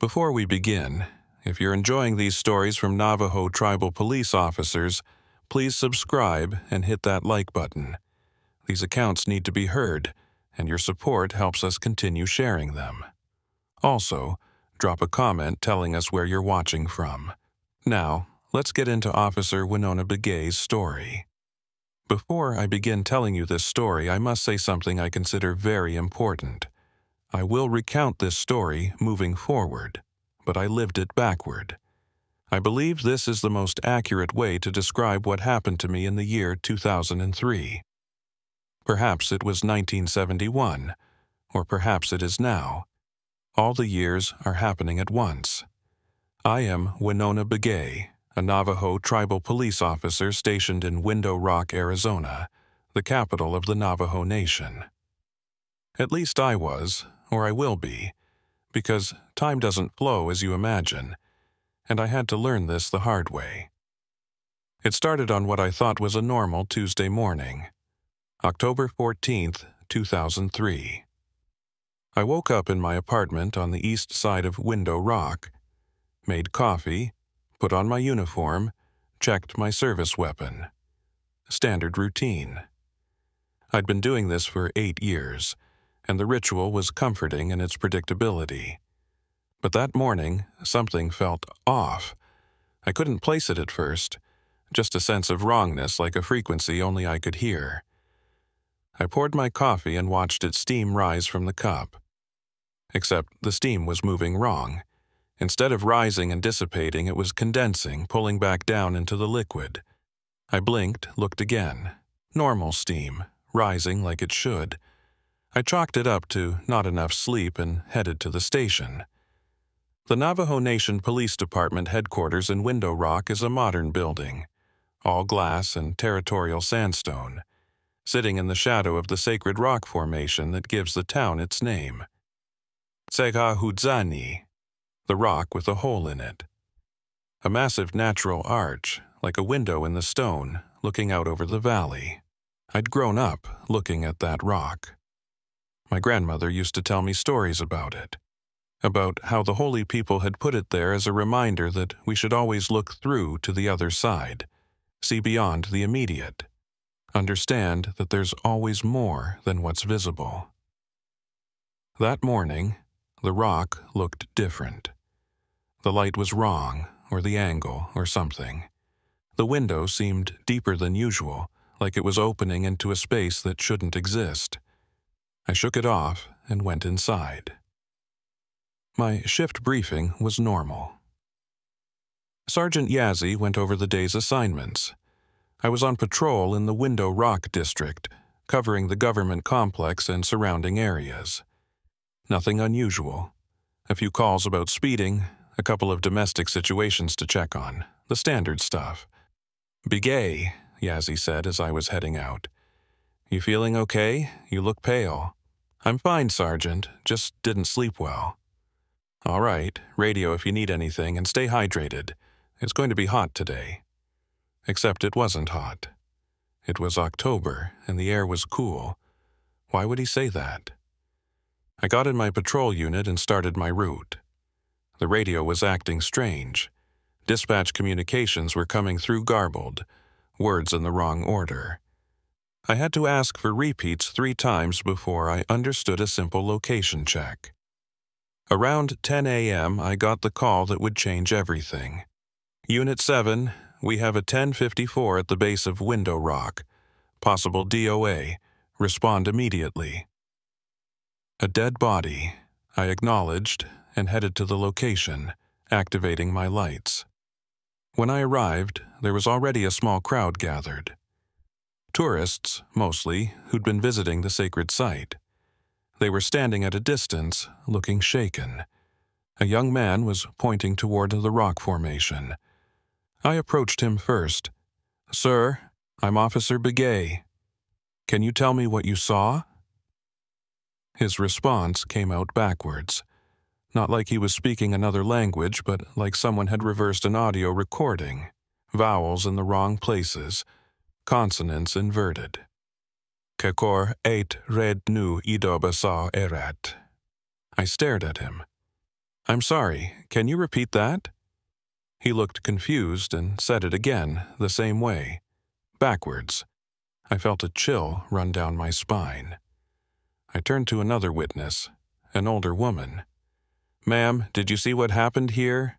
Before we begin, if you're enjoying these stories from Navajo Tribal Police officers, please subscribe and hit that like button. These accounts need to be heard, and your support helps us continue sharing them. Also, drop a comment telling us where you're watching from. Now, let's get into Officer Winona Begay's story. Before I begin telling you this story, I must say something I consider very important. I will recount this story moving forward, but I lived it backward. I believe this is the most accurate way to describe what happened to me in the year 2003. Perhaps it was 1971, or perhaps it is now. All the years are happening at once. I am Winona Begay, a Navajo Tribal Police officer stationed in Window Rock, Arizona, the capital of the Navajo Nation. At least I was, or I will be, because time doesn't flow as you imagine, and I had to learn this the hard way. It started on what I thought was a normal Tuesday morning, October 14th, 2003. I woke up in my apartment on the east side of Window Rock, made coffee, put on my uniform, checked my service weapon. Standard routine. I'd been doing this for 8 years, and the ritual was comforting in its predictability. But that morning, something felt off. I couldn't place it at first, just a sense of wrongness like a frequency only I could hear. I poured my coffee and watched its steam rise from the cup. Except the steam was moving wrong. Instead of rising and dissipating, it was condensing, pulling back down into the liquid. I blinked, looked again. Normal steam, rising like it should. I chalked it up to not enough sleep and headed to the station. The Navajo Nation Police Department headquarters in Window Rock is a modern building, all glass and territorial sandstone, sitting in the shadow of the sacred rock formation that gives the town its name. Tsegahudzani, the rock with a hole in it. A massive natural arch, like a window in the stone, looking out over the valley. I'd grown up looking at that rock. My grandmother used to tell me stories about it, about how the holy people had put it there as a reminder that we should always look through to the other side, see beyond the immediate, understand that there's always more than what's visible. That morning, the rock looked different. The light was wrong, or the angle, or something. The window seemed deeper than usual, like it was opening into a space that shouldn't exist. I shook it off and went inside. My shift briefing was normal. Sergeant Yazzie went over the day's assignments. I was on patrol in the Window Rock district, covering the government complex and surrounding areas. Nothing unusual. A few calls about speeding, a couple of domestic situations to check on, the standard stuff. "Begay," Yazzie said as I was heading out. "You feeling okay? You look pale." "I'm fine, Sergeant, just didn't sleep well." "All right, radio if you need anything and stay hydrated. It's going to be hot today." Except it wasn't hot. It was October and the air was cool. Why would he say that? I got in my patrol unit and started my route. The radio was acting strange. Dispatch communications were coming through garbled, words in the wrong order. I had to ask for repeats 3 times before I understood a simple location check. Around 10 a.m., I got the call that would change everything. "Unit 7, we have a 1054 at the base of Window Rock. Possible DOA. Respond immediately." A dead body, I acknowledged and headed to the location, activating my lights. When I arrived, there was already a small crowd gathered. Tourists, mostly, who'd been visiting the sacred site. They were standing at a distance, looking shaken. A young man was pointing toward the rock formation. I approached him first. "Sir, I'm Officer Begay. Can you tell me what you saw?" His response came out backwards. Not like he was speaking another language, but like someone had reversed an audio recording. Vowels in the wrong places. Consonants inverted. "Kekor eit red nu idoba sa erat." I stared at him. I'm sorry, can you repeat that? He looked confused and said it again, the same way. Backwards. I felt a chill run down my spine. I turned to another witness, an older woman. Ma'am, did you see what happened here?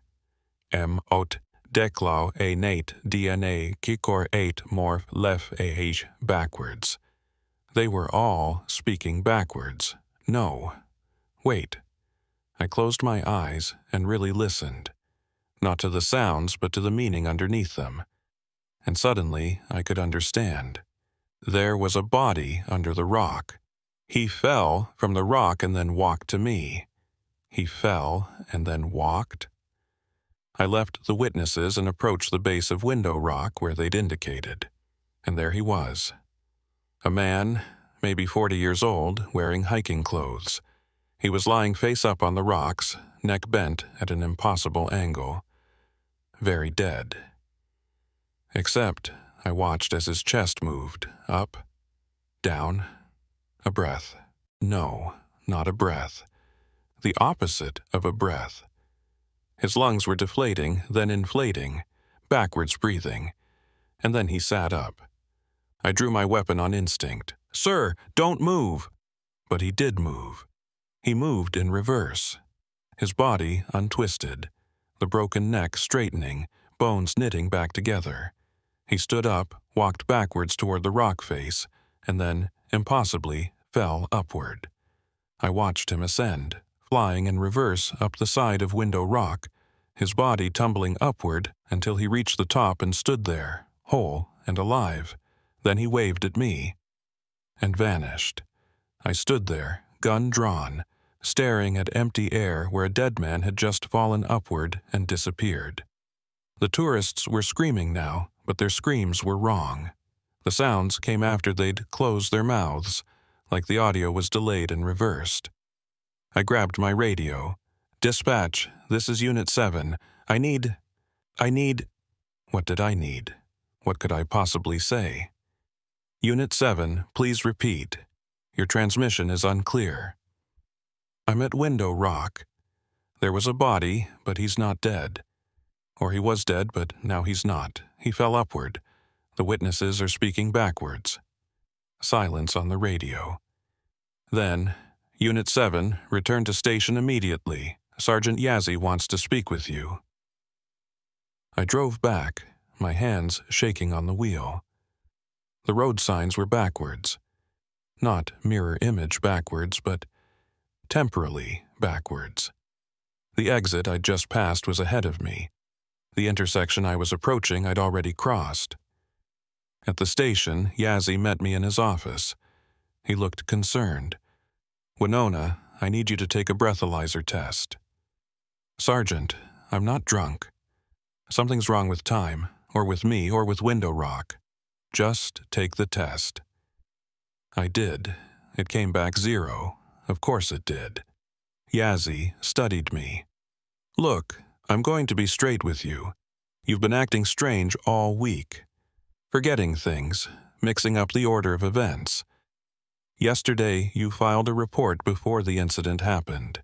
Ot declau a nate DNA kikor 8 morph lef ah backwards. They were all speaking backwards. No. Wait. I closed my eyes and really listened. Not to the sounds, but to the meaning underneath them. And suddenly I could understand. There was a body under the rock. He fell from the rock and then walked to me. He fell and then walked. I left the witnesses and approached the base of Window Rock where they'd indicated. And there he was. A man, maybe 40 years old, wearing hiking clothes. He was lying face up on the rocks, neck bent at an impossible angle. Very dead. Except I watched as his chest moved, up, down, a breath. No, not a breath. The opposite of a breath. His lungs were deflating, then inflating, backwards breathing, and then he sat up. I drew my weapon on instinct. Sir, don't move! But he did move. He moved in reverse. His body untwisted, the broken neck straightening, bones knitting back together. He stood up, walked backwards toward the rock face, and then, impossibly, fell upward. I watched him ascend, flying in reverse up the side of Window Rock, his body tumbling upward until he reached the top and stood there, whole and alive. Then he waved at me and vanished. I stood there, gun drawn, staring at empty air where a dead man had just fallen upward and disappeared. The tourists were screaming now, but their screams were wrong. The sounds came after they'd closed their mouths, like the audio was delayed and reversed. I grabbed my radio. Dispatch, this is Unit 7. I need... What did I need? What could I possibly say? Unit 7, please repeat. Your transmission is unclear. I'm at Window Rock. There was a body, but he's not dead. Or he was dead, but now he's not. He fell upward. The witnesses are speaking backwards. Silence on the radio. Then, Unit 7, return to station immediately. Sergeant Yazzie wants to speak with you. I drove back, my hands shaking on the wheel. The road signs were backwards. Not mirror image backwards, but temporally backwards. The exit I'd just passed was ahead of me. The intersection I was approaching I'd already crossed. At the station, Yazzie met me in his office. He looked concerned. Winona, I need you to take a breathalyzer test. Sergeant, I'm not drunk. Something's wrong with time, or with me, or with Window Rock. Just take the test. I did. It came back 0. Of course it did. Yazzie studied me. Look, I'm going to be straight with you. You've been acting strange all week. Forgetting things, mixing up the order of events. Yesterday, you filed a report before the incident happened.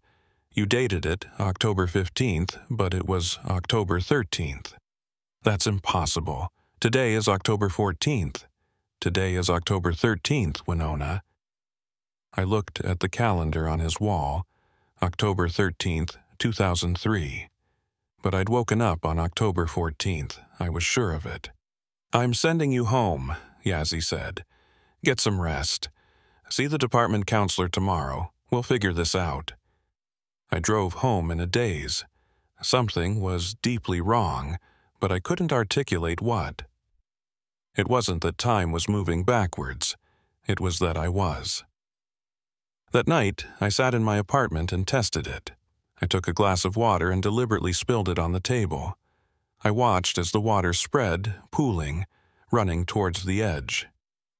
You dated it October 15th, but it was October 13th. That's impossible. Today is October 14th. Today is October 13th, Winona. I looked at the calendar on his wall, October 13th, 2003. But I'd woken up on October 14th. I was sure of it. I'm sending you home, Yazzie said. Get some rest. See the department counselor tomorrow. We'll figure this out. I drove home in a daze. Something was deeply wrong, but I couldn't articulate what. It wasn't that time was moving backwards. It was that I was. That night, I sat in my apartment and tested it. I took a glass of water and deliberately spilled it on the table. I watched as the water spread, pooling, running towards the edge.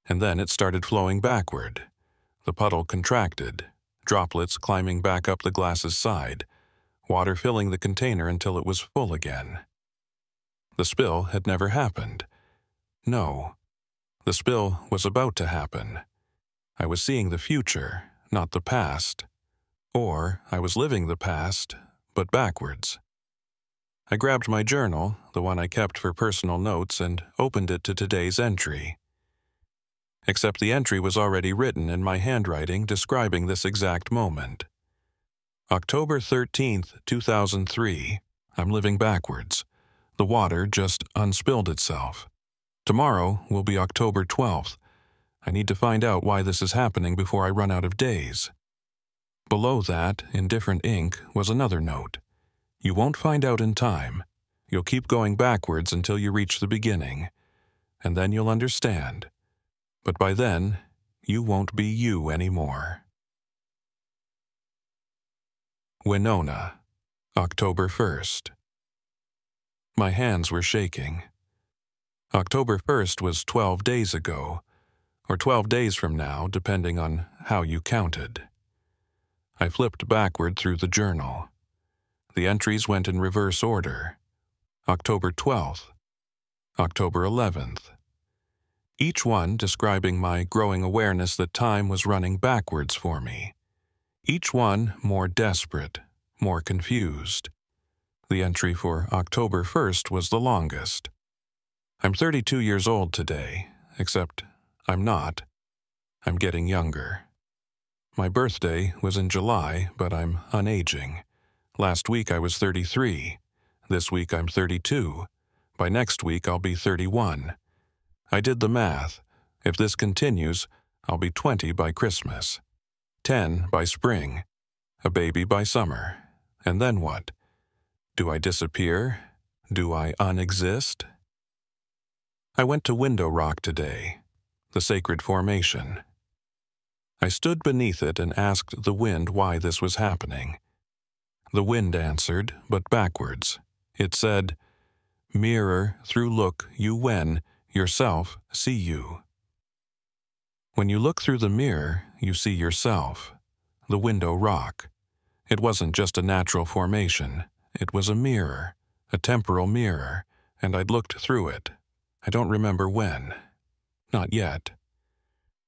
And then it started flowing backward. The puddle contracted, droplets climbing back up the glass's side, water filling the container until it was full again. The spill had never happened. No, the spill was about to happen. I was seeing the future, not the past. Or I was living the past, but backwards. I grabbed my journal, the one I kept for personal notes, and opened it to today's entry. Except the entry was already written in my handwriting describing this exact moment. October 13th, 2003. I'm living backwards. The water just unspilled itself. Tomorrow will be October 12th. I need to find out why this is happening before I run out of days. Below that, in different ink, was another note. You won't find out in time. You'll keep going backwards until you reach the beginning, and then you'll understand. But by then, you won't be you anymore. Winona, October 1st. My hands were shaking. October 1st was 12 days ago, or 12 days from now, depending on how you counted. I flipped backward through the journal. The entries went in reverse order. October 12th, October 11th. Each one describing my growing awareness that time was running backwards for me. Each one more desperate, more confused. The entry for October 1st was the longest. I'm 32 years old today, except I'm not. I'm getting younger. My birthday was in July, but I'm unaging. Last week I was 33. This week I'm 32. By next week I'll be 31. I did the math. If this continues, I'll be 20 by Christmas, 10 by spring, a baby by summer. And then what? Do I disappear? Do I unexist? I went to Window Rock today, the sacred formation. I stood beneath it and asked the wind why this was happening. The wind answered, but backwards. It said, "Mirror through look you when yourself see you." When you look through the mirror, you see yourself. The Window Rock. It wasn't just a natural formation. It was a mirror, a temporal mirror, and I'd looked through it. I don't remember when. Not yet.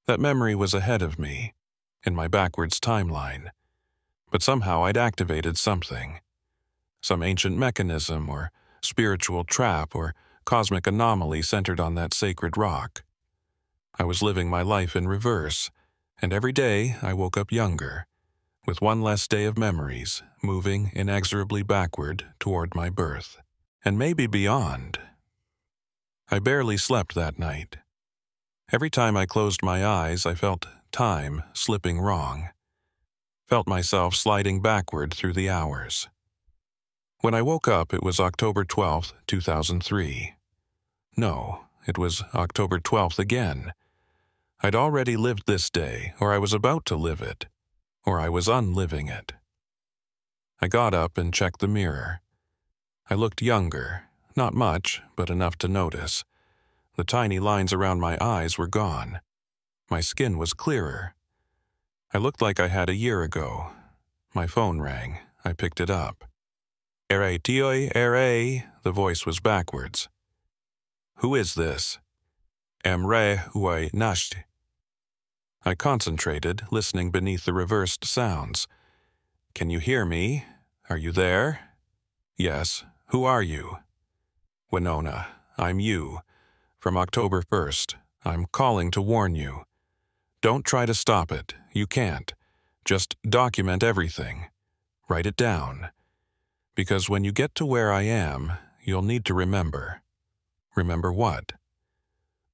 That memory was ahead of me, in my backwards timeline. But somehow I'd activated something. Some ancient mechanism or spiritual trap or cosmic anomaly centered on that sacred rock. I was living my life in reverse, and every day I woke up younger, with one less day of memories, moving inexorably backward toward my birth, and maybe beyond. I barely slept that night. Every time I closed my eyes, I felt time slipping wrong. Felt myself sliding backward through the hours. When I woke up, it was October 12th, 2003. No, it was October 12th again. I'd already lived this day, or I was about to live it, or I was unliving it. I got up and checked the mirror. I looked younger, not much, but enough to notice. The tiny lines around my eyes were gone. My skin was clearer. I looked like I had a year ago. My phone rang. I picked it up. "Ere tioi ere," the voice was backwards. "Who is this?" "Emre hui nasht." I concentrated, listening beneath the reversed sounds. "Can you hear me? Are you there?" "Yes. Who are you?" "Winona. I'm you. From October 1st. I'm calling to warn you. Don't try to stop it. You can't. Just document everything. Write it down. Because when you get to where I am, you'll need to remember. Remember what?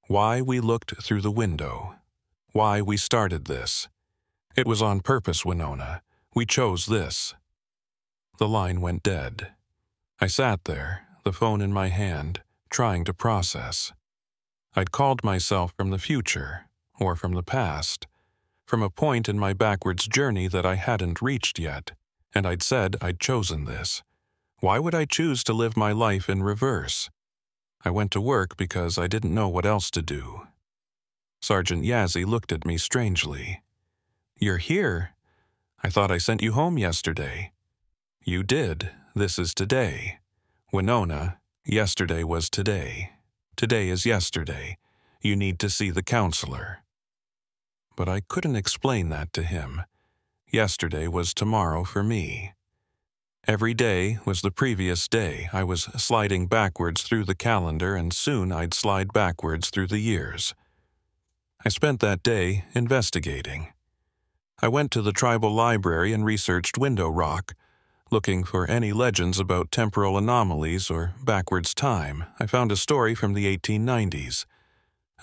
Why we looked through the window. Why we started this. It was on purpose, Winona. We chose this. The line went dead. I sat there, the phone in my hand, trying to process. I'd called myself from the future, or from the past, from a point in my backwards journey that I hadn't reached yet, and I'd said I'd chosen this. Why would I choose to live my life in reverse? I went to work because I didn't know what else to do. Sergeant Yazzie looked at me strangely. "You're here? I thought I sent you home yesterday." "You did. This is today. Winona, yesterday was today. Today is yesterday. You need to see the counselor." But I couldn't explain that to him. Yesterday was tomorrow for me. Every day was the previous day. I was sliding backwards through the calendar, and soon I'd slide backwards through the years. I spent that day investigating. I went to the tribal library and researched window rock, looking for any legends about temporal anomalies or backwards time. I found a story from the 1890s.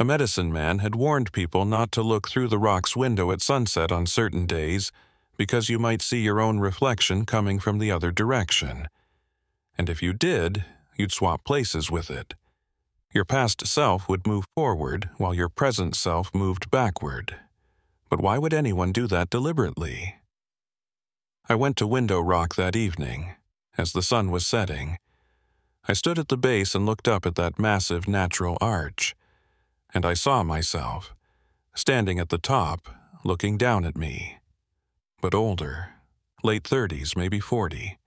A medicine man had warned people not to look through the rock's window at sunset on certain days because you might see your own reflection coming from the other direction. And if you did, you'd swap places with it. Your past self would move forward while your present self moved backward. But why would anyone do that deliberately? I went to Window Rock that evening, as the sun was setting. I stood at the base and looked up at that massive natural arch, and I saw myself, standing at the top, looking down at me. But older, late 30s, maybe 40.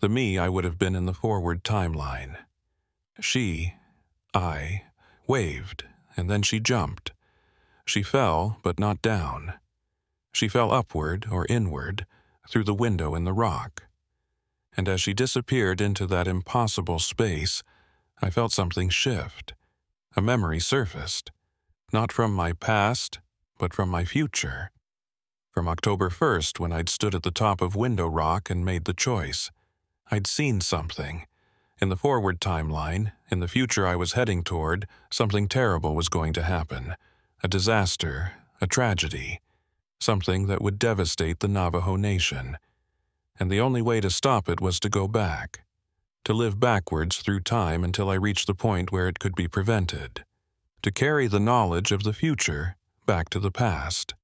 The me I would have been in the forward timeline. I, waved, and then she jumped. She fell, but not down. She fell upward or inward, through the window in the rock. And as she disappeared into that impossible space, I felt something shift. A memory surfaced, not from my past, but from my future. From October 1st, when I'd stood at the top of Window Rock and made the choice. I'd seen something. In the forward timeline, in the future I was heading toward, something terrible was going to happen. A disaster, a tragedy, something that would devastate the Navajo Nation. And the only way to stop it was to go back, to live backwards through time until I reached the point where it could be prevented, to carry the knowledge of the future back to the past.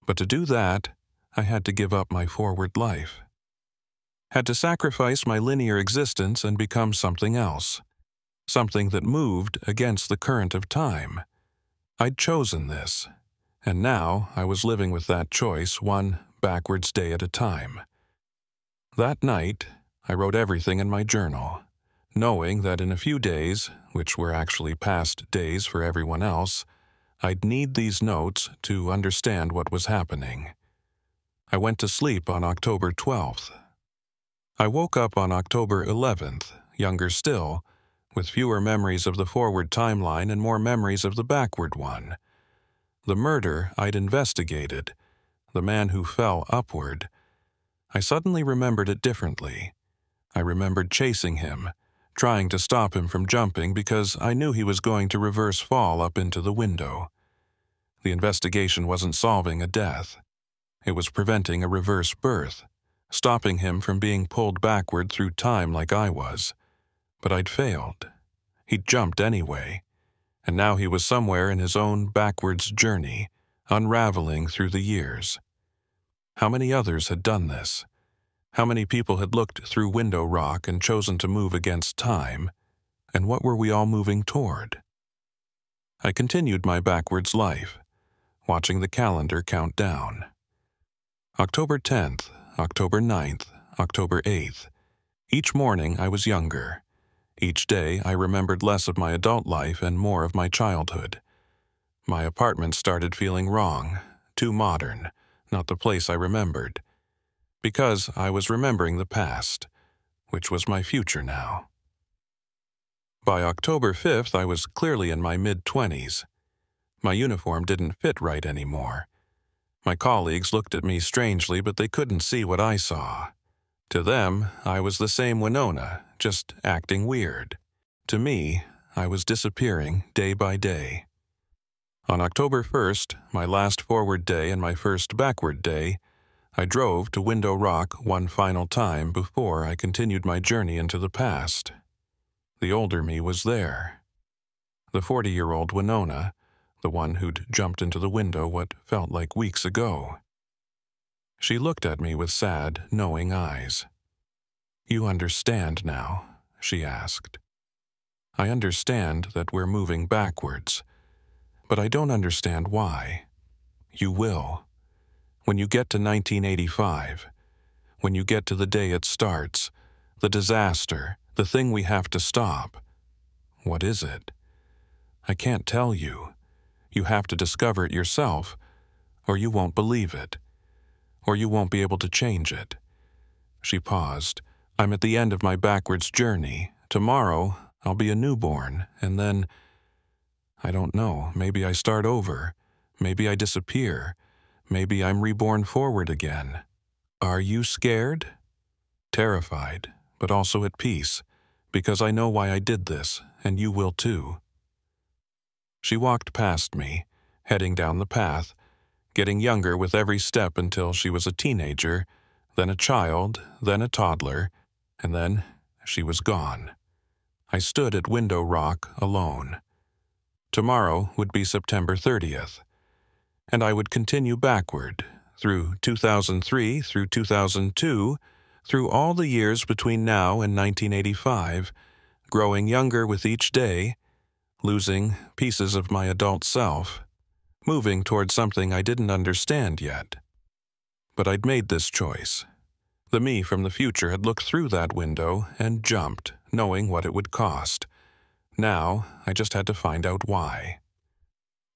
But to do that, I had to give up my forward life. Had to sacrifice my linear existence and become something else, something that moved against the current of time. I'd chosen this, and now I was living with that choice one backwards day at a time. That night, I wrote everything in my journal, knowing that in a few days, which were actually past days for everyone else, I'd need these notes to understand what was happening. I went to sleep on October 12th. I woke up on October 11th, younger still, with fewer memories of the forward timeline and more memories of the backward one. The murder I'd investigated, the man who fell upward, I suddenly remembered it differently. I remembered chasing him, trying to stop him from jumping because I knew he was going to reverse fall up into the window. The investigation wasn't solving a death. It was preventing a reverse birth, stopping him from being pulled backward through time like I was. But I'd failed. He'd jumped anyway, and now he was somewhere in his own backwards journey, unraveling through the years. How many others had done this? How many people had looked through Window Rock and chosen to move against time? And what were we all moving toward? I continued my backwards life, watching the calendar count down. October 10th, October 9th, October 8th. Each morning I was younger. Each day I remembered less of my adult life and more of my childhood. My apartment started feeling wrong, too modern, not the place I remembered. Because I was remembering the past, which was my future now. By October 5th, I was clearly in my mid-20s. My uniform didn't fit right anymore. My colleagues looked at me strangely, but they couldn't see what I saw. To them, I was the same Winona, just acting weird. To me, I was disappearing day by day. On October 1st, my last forward day and my first backward day, I drove to Window Rock one final time before I continued my journey into the past. The older me was there. The 40-year-old Winona, the one who'd jumped into the window what felt like weeks ago. She looked at me with sad, knowing eyes. "You understand now?" she asked. "I understand that we're moving backwards, but I don't understand why. You will. When you get to 1985, when you get to the day it starts, the disaster, the thing we have to stop. What is it? I can't tell you. You have to discover it yourself, or you won't believe it, or you won't be able to change it. She paused. I'm at the end of my backwards journey. Tomorrow, I'll be a newborn, and then, I don't know, maybe I start over. Maybe I disappear. Maybe I'm reborn forward again. Are you scared? Terrified, but also at peace, because I know why I did this, and you will too. She walked past me, heading down the path, getting younger with every step until she was a teenager, then a child, then a toddler, and then she was gone. I stood at Window Rock alone. Tomorrow would be September 30th, and I would continue backward, through 2003, through 2002, through all the years between now and 1985, growing younger with each day, losing pieces of my adult self, moving toward something I didn't understand yet. But I'd made this choice. The me from the future had looked through that window and jumped, knowing what it would cost. Now, I just had to find out why.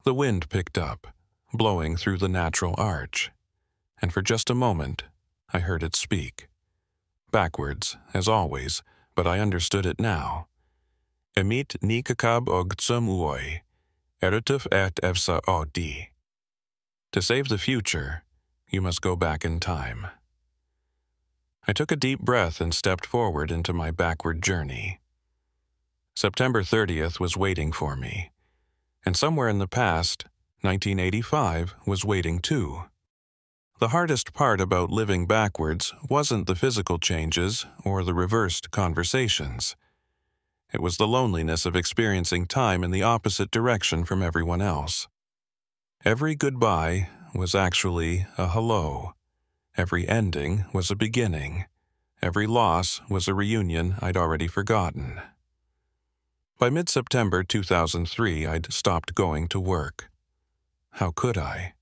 The wind picked up, blowing through the natural arch, and for just a moment, I heard it speak. Backwards, as always, but I understood it now. Emit ni kakab og tsum uoi, erituf et evsa odi. To save the future, you must go back in time. I took a deep breath and stepped forward into my backward journey. September 30th was waiting for me, and somewhere in the past, 1985 was waiting too. The hardest part about living backwards wasn't the physical changes or the reversed conversations. It was the loneliness of experiencing time in the opposite direction from everyone else. Every goodbye was actually a hello. Every ending was a beginning. Every loss was a reunion I'd already forgotten. By mid-September 2003, I'd stopped going to work. How could I?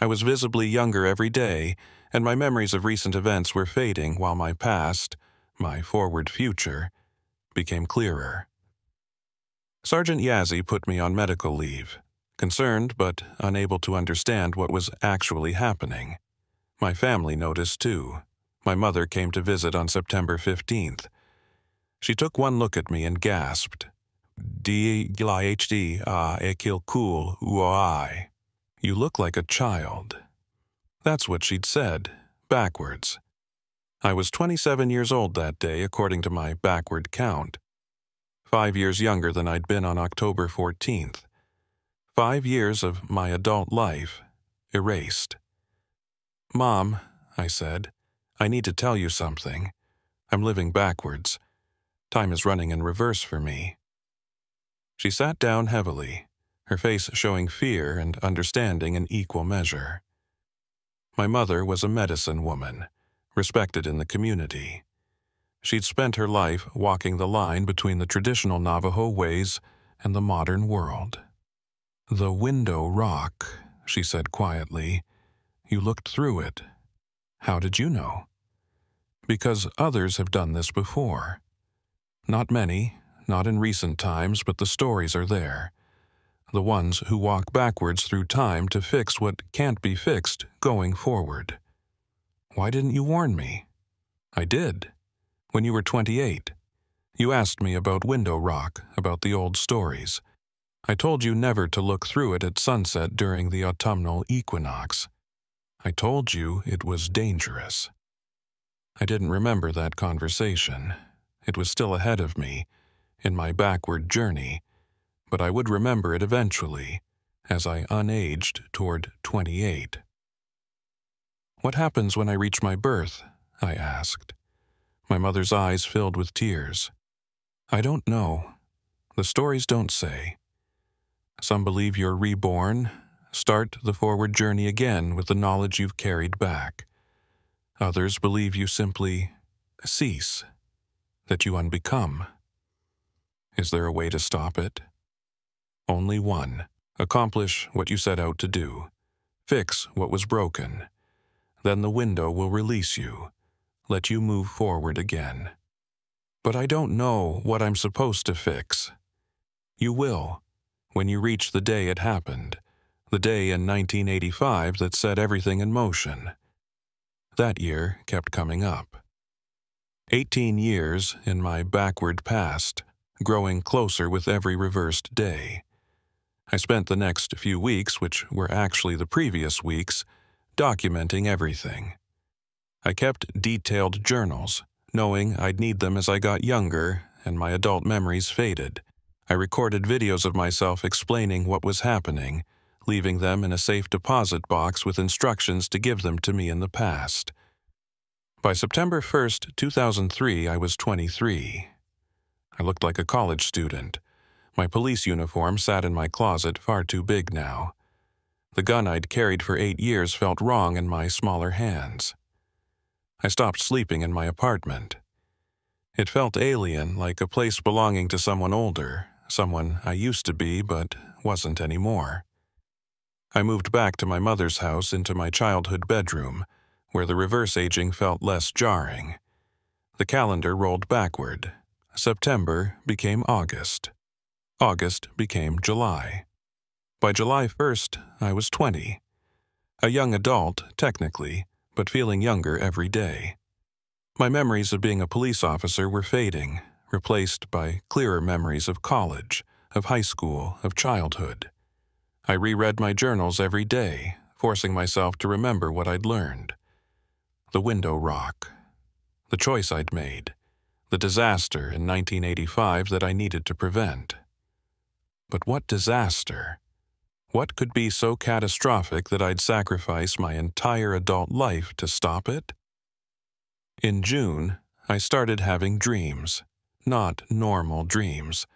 I was visibly younger every day, and my memories of recent events were fading while my past, my forward future, became clearer. Sergeant Yazzie put me on medical leave, concerned but unable to understand what was actually happening. My family noticed too. My mother came to visit on September 15th. She took one look at me and gasped. D-G-I-H-D, ekil-kul uai. You look like a child. That's what she'd said, backwards. I was 27 years old that day, according to my backward count. 5 years younger than I'd been on October 14th. 5 years of my adult life erased. Mom, I said, I need to tell you something. I'm living backwards. Time is running in reverse for me. She sat down heavily, her face showing fear and understanding in equal measure. My mother was a medicine woman, respected in the community. She'd spent her life walking the line between the traditional Navajo ways and the modern world. The window rock, she said quietly. You looked through it. How did you know? Because others have done this before. Not many, not in recent times, but the stories are there. The ones who walk backwards through time to fix what can't be fixed going forward. Why didn't you warn me? I did. When you were 28. You asked me about Window Rock, about the old stories. I told you never to look through it at sunset during the autumnal equinox. I told you it was dangerous. I didn't remember that conversation. It was still ahead of me, in my backward journey, but I would remember it eventually, as I unaged toward 28. What happens when I reach my birth? I asked. My mother's eyes filled with tears. I don't know. The stories don't say. Some believe you're reborn, start the forward journey again with the knowledge you've carried back. Others believe you simply cease, that you unbecome. Is there a way to stop it? Only one. Accomplish what you set out to do. Fix what was broken. Then the window will release you, let you move forward again. But I don't know what I'm supposed to fix. You will, when you reach the day it happened, the day in 1985 that set everything in motion. That year kept coming up. 18 years in my backward past, growing closer with every reversed day. I spent the next few weeks, which were actually the previous weeks, documenting everything. I kept detailed journals, knowing I'd need them as I got younger and my adult memories faded. I recorded videos of myself explaining what was happening, leaving them in a safe deposit box with instructions to give them to me in the past. By September 1st, 2003, I was 23. I looked like a college student. My police uniform sat in my closet, far too big now. The gun I'd carried for 8 years felt wrong in my smaller hands. I stopped sleeping in my apartment. It felt alien, like a place belonging to someone older, someone I used to be but wasn't anymore. I moved back to my mother's house into my childhood bedroom, where the reverse aging felt less jarring. The calendar rolled backward. September became August. August became July. By July 1st, I was 20. A young adult, technically, but feeling younger every day. My memories of being a police officer were fading, replaced by clearer memories of college, of high school, of childhood. I reread my journals every day, forcing myself to remember what I'd learned. The window rock. The choice I'd made. The disaster in 1985 that I needed to prevent. But what disaster? What could be so catastrophic that I'd sacrifice my entire adult life to stop it? In June, I started having dreams. Not normal dreams,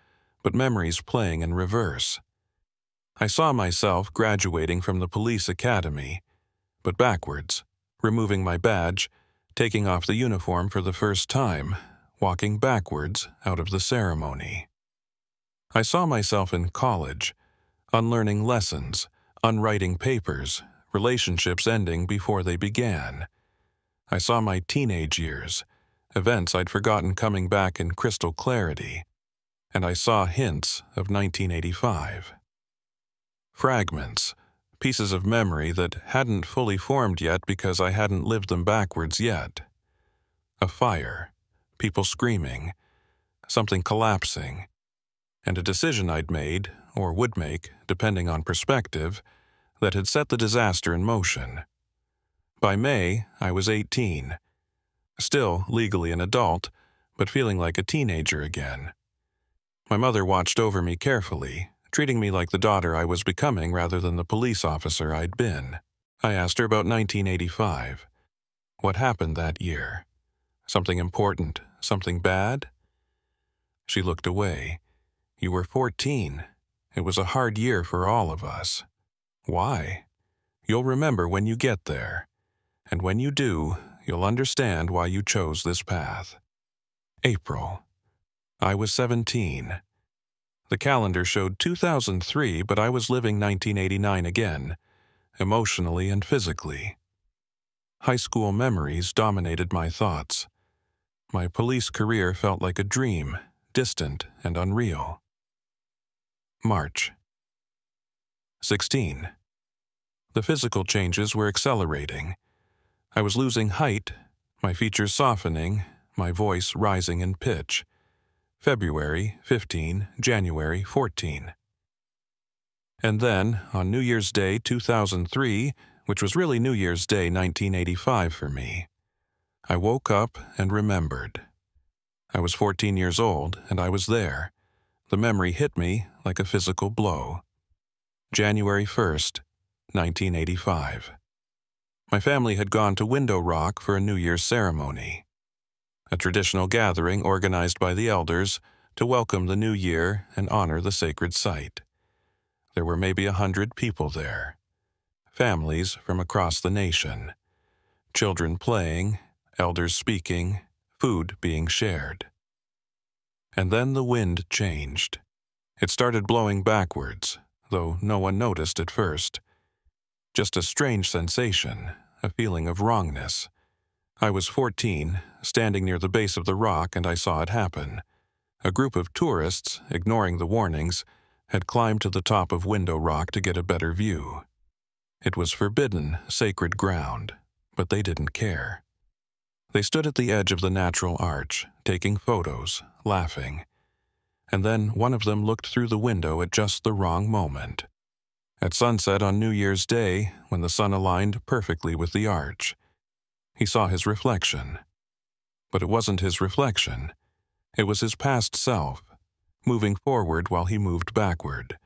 but memories playing in reverse. I saw myself graduating from the police academy, but backwards, removing my badge, taking off the uniform for the first time, walking backwards out of the ceremony. I saw myself in college, unlearning lessons, unwriting papers, relationships ending before they began. I saw my teenage years, events I'd forgotten coming back in crystal clarity, and I saw hints of 1985. Fragments, pieces of memory that hadn't fully formed yet because I hadn't lived them backwards yet. A fire, people screaming, something collapsing, and a decision I'd made, or would make, depending on perspective, that had set the disaster in motion. By May, I was 18, still legally an adult, but feeling like a teenager again. My mother watched over me carefully, treating me like the daughter I was becoming rather than the police officer I'd been. I asked her about 1985. What happened that year? Something important? Something bad? She looked away. You were 14. It was a hard year for all of us. Why? You'll remember when you get there. And when you do, you'll understand why you chose this path. April. I was 17. The calendar showed 2003, but I was living 1989 again, emotionally and physically. High school memories dominated my thoughts. My police career felt like a dream, distant and unreal. March. 16. The physical changes were accelerating. I was losing height, my features softening, my voice rising in pitch. February 15, January 14. And then, on New Year's Day 2003, which was really New Year's Day 1985 for me, I woke up and remembered. I was 14 years old, and I was there. The memory hit me like a physical blow. January 1st, 1985. My family had gone to Window Rock for a New Year's ceremony, a traditional gathering organized by the elders to welcome the new year and honor the sacred site. There were maybe 100 people there, families from across the nation, children playing, elders speaking, food being shared. And then the wind changed. It started blowing backwards, though no one noticed at first. Just a strange sensation, a feeling of wrongness. I was 14, standing near the base of the rock, and I saw it happen. A group of tourists, ignoring the warnings, had climbed to the top of Window Rock to get a better view. It was forbidden, sacred ground, but they didn't care. They stood at the edge of the natural arch, taking photos, laughing. And then one of them looked through the window at just the wrong moment. At sunset on New Year's Day, when the sun aligned perfectly with the arch, he saw his reflection. But it wasn't his reflection. It was his past self, moving forward while he moved backward.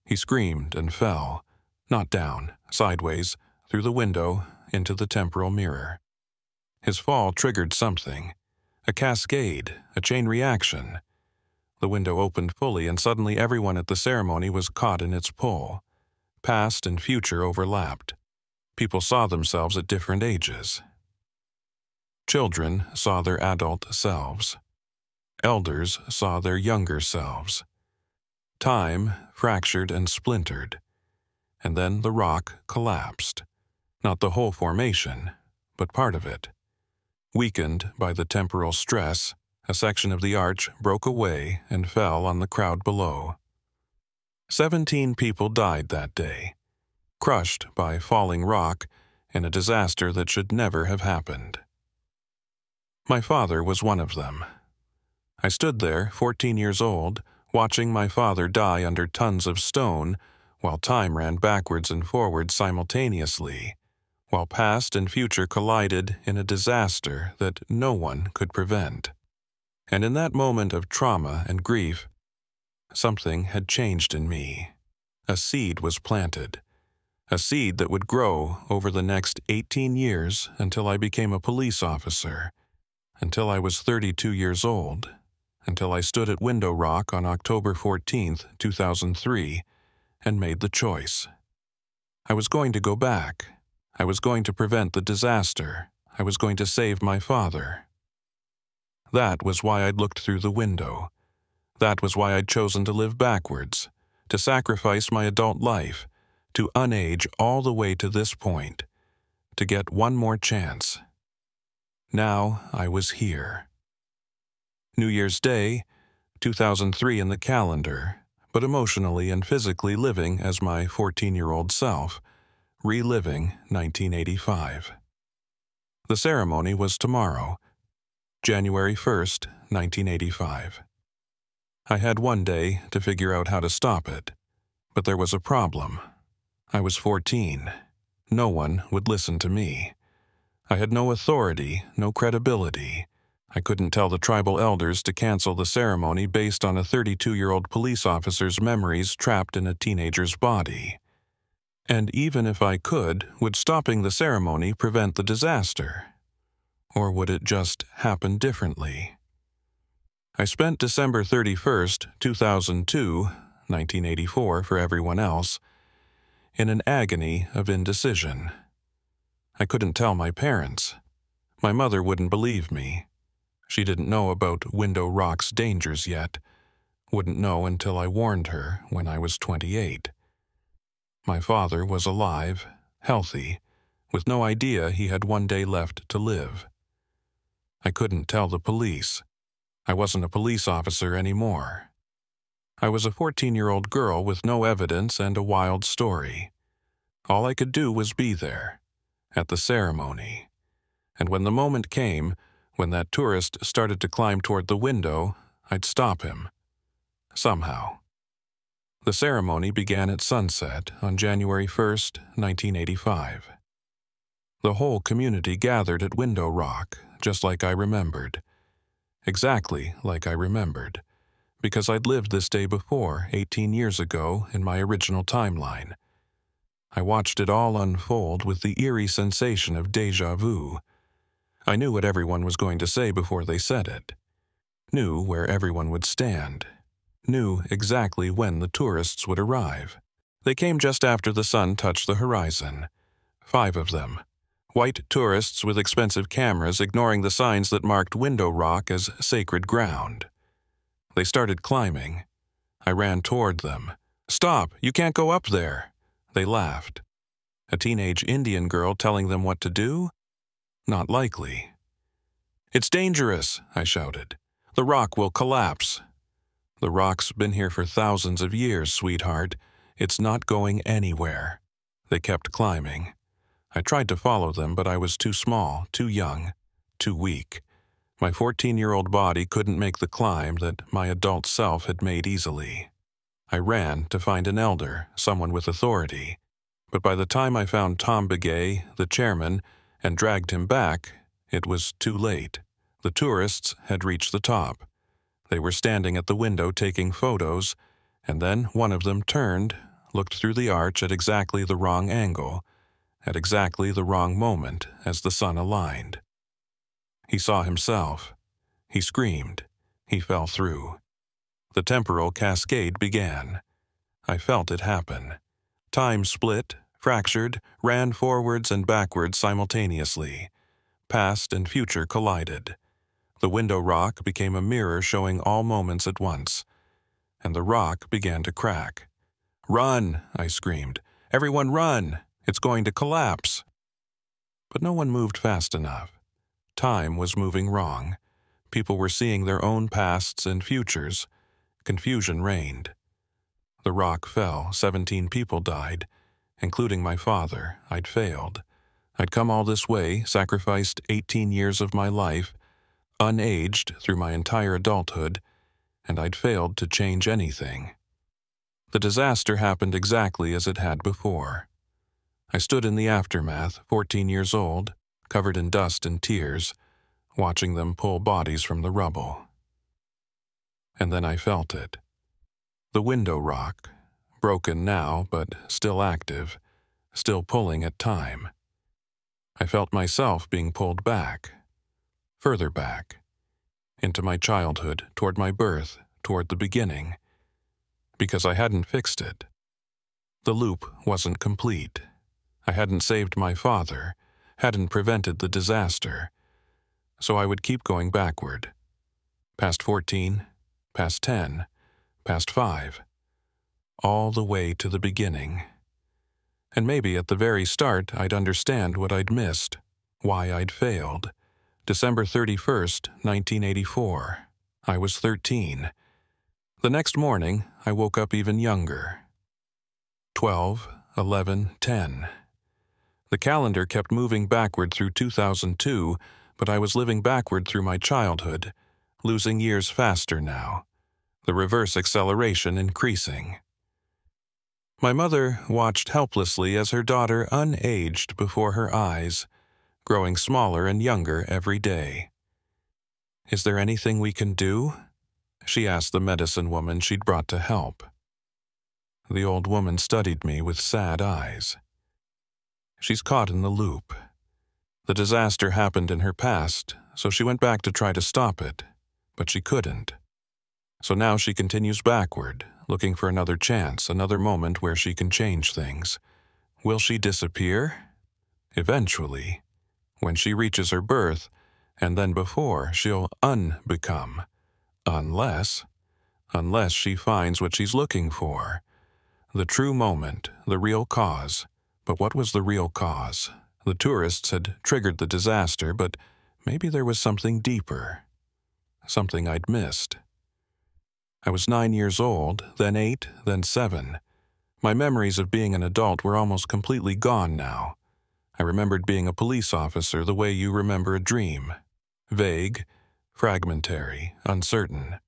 He screamed and fell, not down, sideways, through the window, into the temporal mirror. His fall triggered something, a cascade, a chain reaction. The window opened fully, and suddenly everyone at the ceremony was caught in its pull. Past and future overlapped. People saw themselves at different ages. Children saw their adult selves. Elders saw their younger selves. Time fractured and splintered. And then the rock collapsed. Not the whole formation, but part of it. Weakened by the temporal stress, a section of the arch broke away and fell on the crowd below. 17 people died that day, crushed by falling rock in a disaster that should never have happened. My father was one of them. I stood there, 14 years old, watching my father die under tons of stone, while time ran backwards and forwards simultaneously, while past and future collided in a disaster that no one could prevent. And in that moment of trauma and grief, something had changed in me. A seed was planted, a seed that would grow over the next 18 years until I became a police officer, until I was 32 years old, until I stood at Window Rock on October 14th, 2003, and made the choice. I was going to go back. I was going to prevent the disaster. I was going to save my father. That was why I'd looked through the window. That was why I'd chosen to live backwards, to sacrifice my adult life, to unage all the way to this point, to get one more chance. Now I was here. New Year's Day, 2003 in the calendar, but emotionally and physically living as my 14-year-old self, reliving 1985. The ceremony was tomorrow, January 1st, 1985. I had one day to figure out how to stop it, but there was a problem. I was 14. No one would listen to me. I had no authority, no credibility. I couldn't tell the tribal elders to cancel the ceremony based on a 32-year-old police officer's memories trapped in a teenager's body. And even if I could, would stopping the ceremony prevent the disaster? Or would it just happen differently? I spent December 31st, 2002, 1984 for everyone else, in an agony of indecision. I couldn't tell my parents. My mother wouldn't believe me. She didn't know about Window Rock's dangers yet. Wouldn't know until I warned her when I was 28. My father was alive, healthy, with no idea he had one day left to live. I couldn't tell the police. I wasn't a police officer anymore. I was a 14-year-old girl with no evidence and a wild story. All I could do was be there, at the ceremony. And when the moment came, when that tourist started to climb toward the window, I'd stop him. Somehow. The ceremony began at sunset on January 1st, 1985. The whole community gathered at Window Rock, just like I remembered. Exactly like I remembered, because I'd lived this day before, 18 years ago, in my original timeline. I watched it all unfold with the eerie sensation of déjà vu. I knew what everyone was going to say before they said it. Knew where everyone would stand. Knew exactly when the tourists would arrive. They came just after the sun touched the horizon. 5 of them. White tourists with expensive cameras ignoring the signs that marked Window Rock as sacred ground. They started climbing. I ran toward them. "Stop! You can't go up there!" They laughed. A teenage Indian girl telling them what to do? Not likely. "It's dangerous," I shouted. "The rock will collapse." "The rock's been here for thousands of years, sweetheart. It's not going anywhere." They kept climbing. I tried to follow them, but I was too small, too young. too weak. My 14-year-old body couldn't make the climb that my adult self had made easily. I ran to find an elder, someone with authority. But by the time I found Tom Begay, the chairman, and dragged him back, it was too late. The tourists had reached the top. They were standing at the window taking photos, and then one of them turned, looked through the arch at exactly the wrong angle, at exactly the wrong moment as the sun aligned. He saw himself. He screamed. He fell through. The temporal cascade began. I felt it happen. Time split, fractured, ran forwards and backwards simultaneously. Past and future collided. The window rock became a mirror showing all moments at once, and the rock began to crack. "Run!" I screamed. "Everyone run! It's going to collapse!" But no one moved fast enough. Time was moving wrong. People were seeing their own pasts and futures. Confusion reigned. The rock fell. 17 people died, including my father. I'd failed. I'd come all this way, sacrificed 18 years of my life, unaged through my entire adulthood, and I'd failed to change anything. The disaster happened exactly as it had before. I stood in the aftermath, 14 years old, covered in dust and tears, watching them pull bodies from the rubble. And then I felt it. The window rock, broken now but still active, still pulling at time. I felt myself being pulled back, further back, into my childhood, toward my birth, toward the beginning, because I hadn't fixed it. The loop wasn't complete. I hadn't saved my father, hadn't prevented the disaster, so I would keep going backward. Past 14, past 10, past 5, all the way to the beginning. And maybe at the very start I'd understand what I'd missed, why I'd failed. December 31st, 1984. I was 13. The next morning, I woke up even younger. 12, 11, 10. The calendar kept moving backward through 2002, but I was living backward through my childhood, losing years faster now, the reverse acceleration increasing. My mother watched helplessly as her daughter unaged before her eyes, growing smaller and younger every day. "Is there anything we can do?" she asked the medicine woman she'd brought to help. The old woman studied me with sad eyes. "She's caught in the loop. The disaster happened in her past, so she went back to try to stop it, but she couldn't. So now she continues backward, looking for another chance, another moment where she can change things. Will she disappear? Eventually. When she reaches her birth, and then before, she'll unbecome. Unless she finds what she's looking for. The true moment, the real cause. But what was the real cause? The tourists had triggered the disaster, but maybe there was something deeper. Something I'd missed. I was 9 years old, then 8, then 7. My memories of being an adult were almost completely gone now. I remembered being a police officer the way you remember a dream. Vague, fragmentary, uncertain.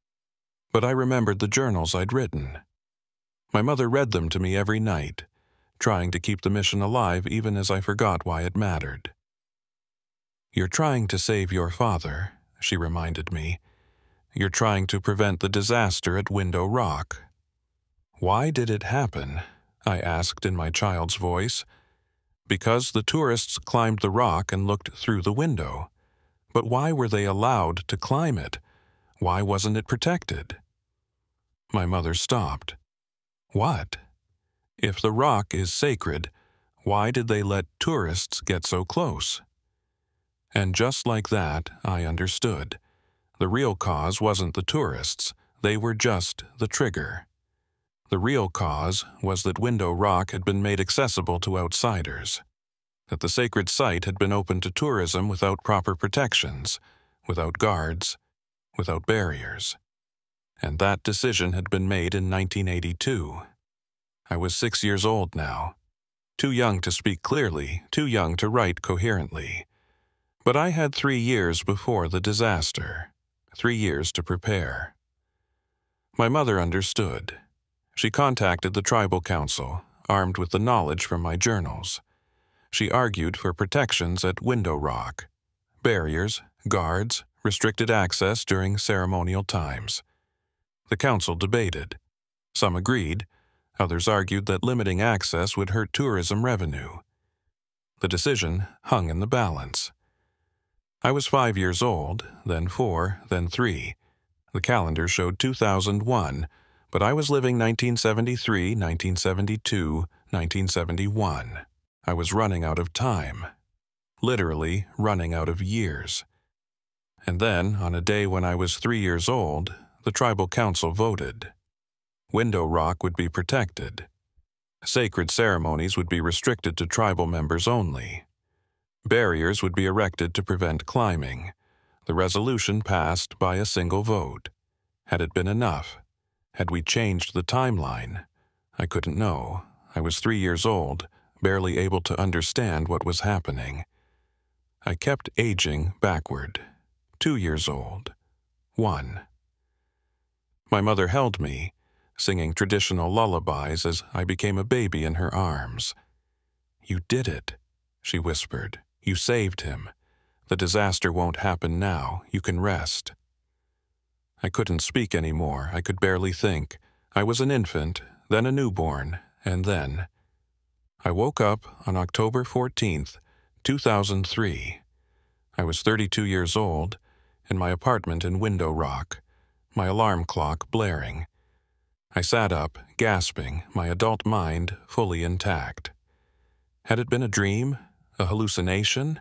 But I remembered the journals I'd written. My mother read them to me every night, trying to keep the mission alive even as I forgot why it mattered. "You're trying to save your father," she reminded me. "You're trying to prevent the disaster at Window Rock." "Why did it happen?" I asked in my child's voice. "Because the tourists climbed the rock and looked through the window. But why were they allowed to climb it? Why wasn't it protected?" My mother stopped. "What? If the rock is sacred, why did they let tourists get so close?" And just like that, I understood. The real cause wasn't the tourists. They were just the trigger. The real cause was that Window Rock had been made accessible to outsiders, that the sacred site had been open to tourism without proper protections, without guards, without barriers. And that decision had been made in 1982. I was 6 years old now, too young to speak clearly, too young to write coherently. But I had 3 years before the disaster, 3 years to prepare. My mother understood. She contacted the tribal council, armed with the knowledge from my journals. She argued for protections at Window Rock, barriers, guards, restricted access during ceremonial times. The council debated. Some agreed, others argued that limiting access would hurt tourism revenue. The decision hung in the balance. I was 5 years old, then 4, then 3. The calendar showed 2001, but I was living 1973, 1972, 1971. I was running out of time. Literally running out of years. And then, on a day when I was 3 years old, the tribal council voted. Window Rock would be protected. Sacred ceremonies would be restricted to tribal members only. Barriers would be erected to prevent climbing. The resolution passed by a single vote. Had it been enough? Had we changed the timeline? I couldn't know. I was 3 years old, barely able to understand what was happening. I kept aging backward. 2 years old. 1. My mother held me, singing traditional lullabies as I became a baby in her arms. "You did it," she whispered. "You saved him. The disaster won't happen now. You can rest." I couldn't speak anymore. I could barely think. I was an infant, then a newborn, and then... I woke up on October 14th, 2003. I was 32 years old, in my apartment in Window Rock, my alarm clock blaring. I sat up, gasping, my adult mind fully intact. Had it been a dream? A hallucination?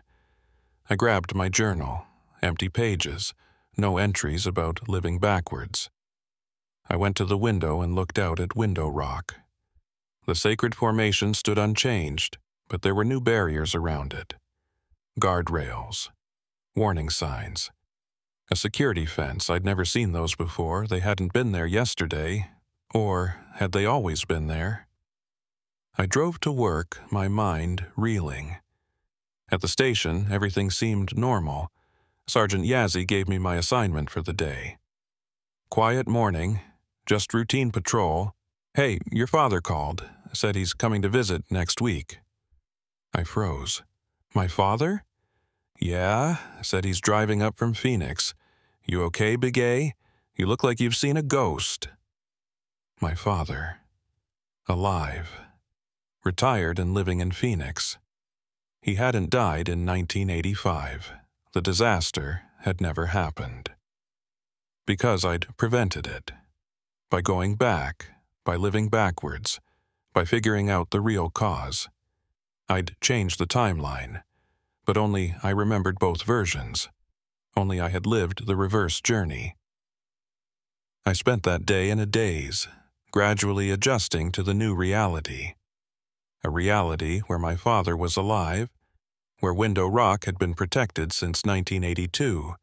I grabbed my journal, empty pages, no entries about living backwards. I went to the window and looked out at Window Rock. The sacred formation stood unchanged, but there were new barriers around it. Guardrails, warning signs, a security fence. I'd never seen those before. They hadn't been there yesterday, or had they always been there? I drove to work, my mind reeling. At the station, everything seemed normal. Sergeant Yazzie gave me my assignment for the day. Quiet morning, just routine patrol. "Hey, your father called, said he's coming to visit next week." I froze. "My father?" "Yeah, said he's driving up from Phoenix. You okay, Big A? You look like you've seen a ghost." My father. Alive. Retired and living in Phoenix. He hadn't died in 1985. The disaster had never happened. Because I'd prevented it. By going back, by living backwards, by figuring out the real cause. I'd changed the timeline, but only I remembered both versions. Only I had lived the reverse journey. I spent that day in a daze, gradually adjusting to the new reality. A reality where my father was alive, where Window Rock had been protected since 1982,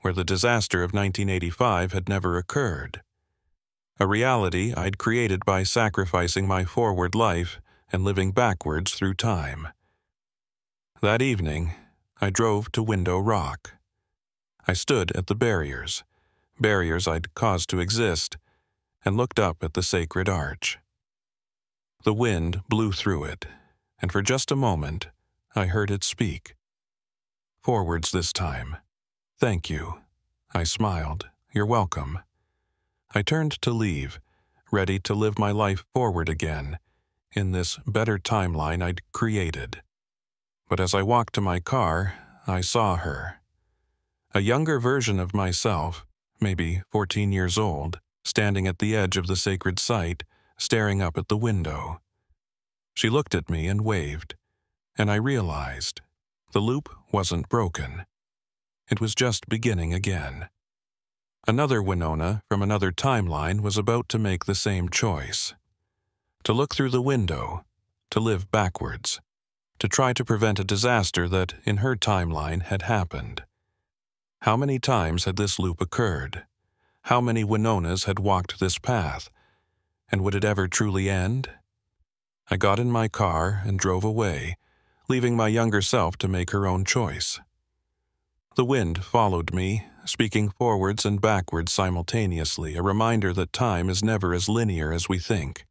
where the disaster of 1985 had never occurred. A reality I'd created by sacrificing my forward life and living backwards through time. That evening, I drove to Window Rock. I stood at the barriers I'd caused to exist, and looked up at the sacred arch. The wind blew through it, and for just a moment, I heard it speak. Forwards this time. "Thank you." I smiled. "You're welcome." I turned to leave, ready to live my life forward again, in this better timeline I'd created. But as I walked to my car, I saw her. A younger version of myself, maybe 14 years old, standing at the edge of the sacred site, staring up at the window. She looked at me and waved, and I realized the loop wasn't broken. It was just beginning again. Another Winona from another timeline was about to make the same choice. To look through the window, to live backwards, to try to prevent a disaster that, in her timeline, had happened. How many times had this loop occurred? How many Winonas had walked this path? And would it ever truly end? I got in my car and drove away, leaving my younger self to make her own choice. The wind followed me, speaking forwards and backwards simultaneously, a reminder that time is never as linear as we think,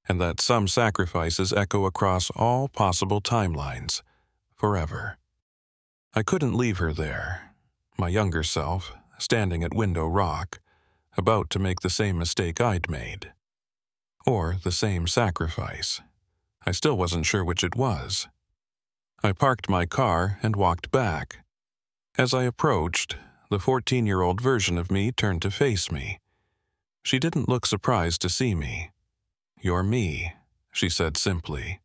and that some sacrifices echo across all possible timelines, forever. I couldn't leave her there, my younger self, standing at Window Rock, about to make the same mistake I'd made. Or the same sacrifice. I still wasn't sure which it was. I parked my car and walked back. As I approached, the 14-year-old version of me turned to face me. She didn't look surprised to see me. "You're me," she said simply.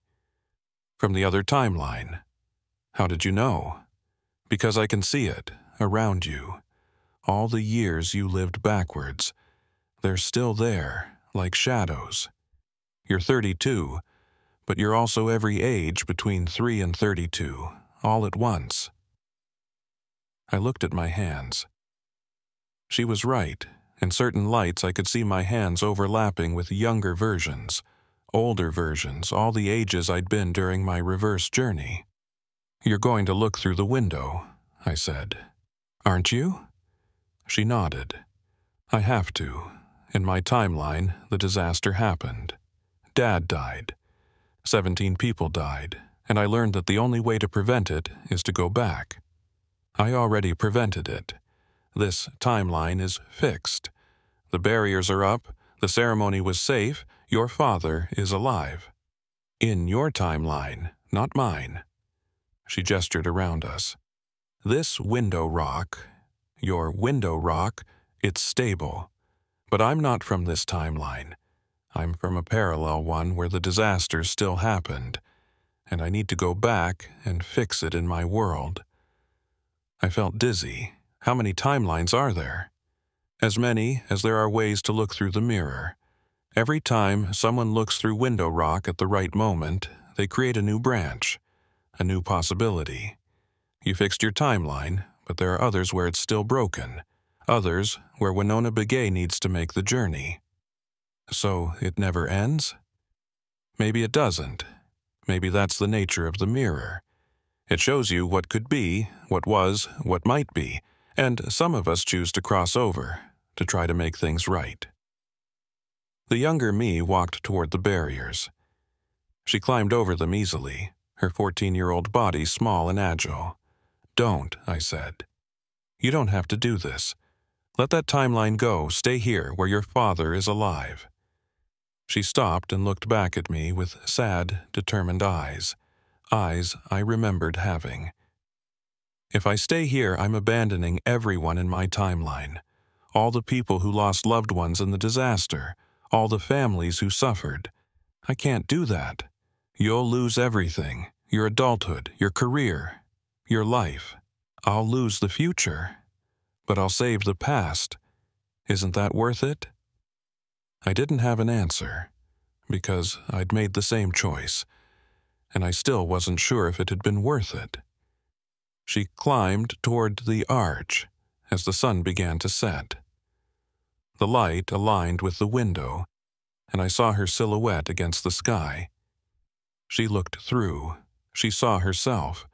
"From the other timeline." "How did you know?" "Because I can see it, around you. All the years you lived backwards. They're still there, like shadows. You're 32, but you're also every age between 3 and 32, all at once." I looked at my hands. She was right. In certain lights I could see my hands overlapping with younger versions, older versions, all the ages I'd been during my reverse journey. "You're going to look through the window," I said. "Aren't you?" She nodded. "I have to. In my timeline, the disaster happened. Dad died. 17 people died, and I learned that the only way to prevent it is to go back. I already prevented it. This timeline is fixed. The barriers are up, the ceremony was safe, your father is alive. In your timeline, not mine." She gestured around us. "This Window Rock, your Window Rock, it's stable. But I'm not from this timeline. I'm from a parallel one where the disaster still happened, and I need to go back and fix it in my world." I felt dizzy. How many timelines are there? As many as there are ways to look through the mirror. Every time someone looks through Window Rock at the right moment, they create a new branch, a new possibility. You fixed your timeline, but there are others where it's still broken, others where Winona Begay needs to make the journey. So it never ends? Maybe it doesn't. Maybe that's the nature of the mirror. It shows you what could be, what was, what might be, and some of us choose to cross over, to try to make things right. The younger me walked toward the barriers. She climbed over them easily, her 14-year-old body small and agile. "Don't," I said. "You don't have to do this. Let that timeline go, stay here where your father is alive." She stopped and looked back at me with sad, determined eyes I remembered having. "If I stay here, I'm abandoning everyone in my timeline. All the people who lost loved ones in the disaster, all the families who suffered. I can't do that. You'll lose everything, your adulthood, your career, your life. I'll lose the future, but I'll save the past. Isn't that worth it?" I didn't have an answer, because I'd made the same choice, and I still wasn't sure if it had been worth it. She climbed toward the arch as the sun began to set. The light aligned with the window, and I saw her silhouette against the sky. She looked through. She saw herself.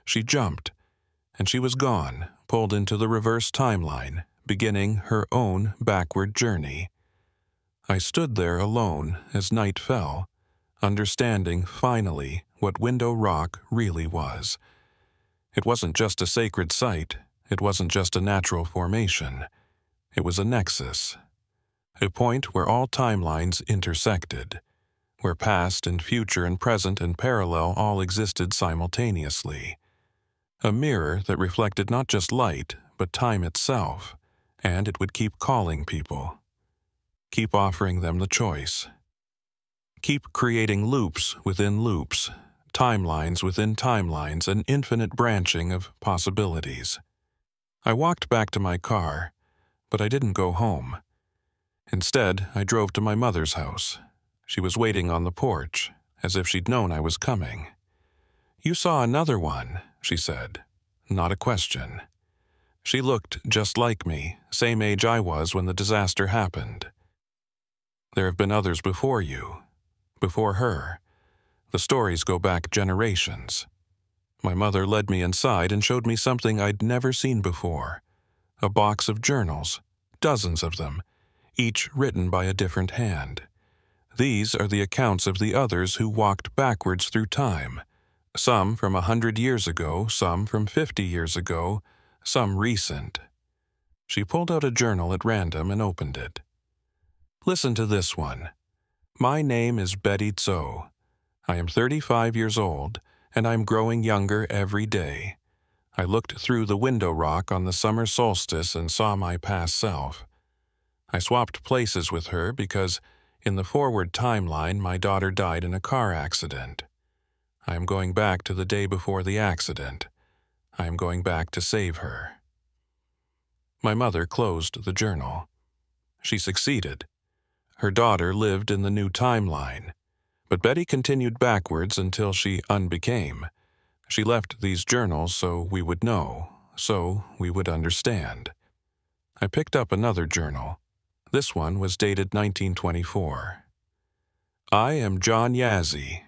She jumped, and she was gone, pulled into the reverse timeline, beginning her own backward journey. I stood there alone as night fell, understanding finally what Window Rock really was. It wasn't just a sacred site. It wasn't just a natural formation. It was a nexus, a point where all timelines intersected, where past and future and present and parallel all existed simultaneously. A mirror that reflected not just light, but time itself, and it would keep calling people. Keep offering them the choice. Keep creating loops within loops, timelines within timelines, an infinite branching of possibilities. I walked back to my car, but I didn't go home. Instead, I drove to my mother's house. She was waiting on the porch, as if she'd known I was coming. "You saw another one," she said. Not a question. She looked just like me, same age I was when the disaster happened. "There have been others before you, before her. The stories go back generations." My mother led me inside and showed me something I'd never seen before. A box of journals, dozens of them, each written by a different hand. These are the accounts of the others who walked backwards through time, some from 100 years ago, some from 50 years ago, some recent. She pulled out a journal at random and opened it. Listen to this one. My name is Betty Tso. I am 35 years old, and I'm growing younger every day. I looked through the window rock on the summer solstice and saw my past self. I swapped places with her because, in the forward timeline, my daughter died in a car accident. I am going back to the day before the accident. I am going back to save her. My mother closed the journal. She succeeded. Her daughter lived in the new timeline. But Betty continued backwards until she unbecame. She left these journals so we would know, so we would understand. I picked up another journal. This one was dated 1924. I am John Yazzie.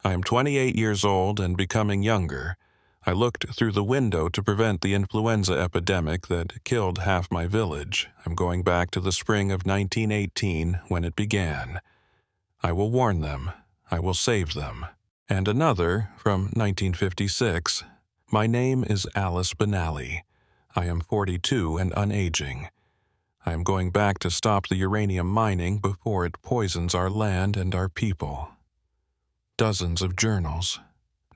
I am 28 years old and becoming younger. I looked through the window to prevent the influenza epidemic that killed half my village. I'm going back to the spring of 1918 when it began. I will warn them. I will save them. And another, from 1956, my name is Alice Benally. I am 42 and unaging. I am going back to stop the uranium mining before it poisons our land and our people. Dozens of journals,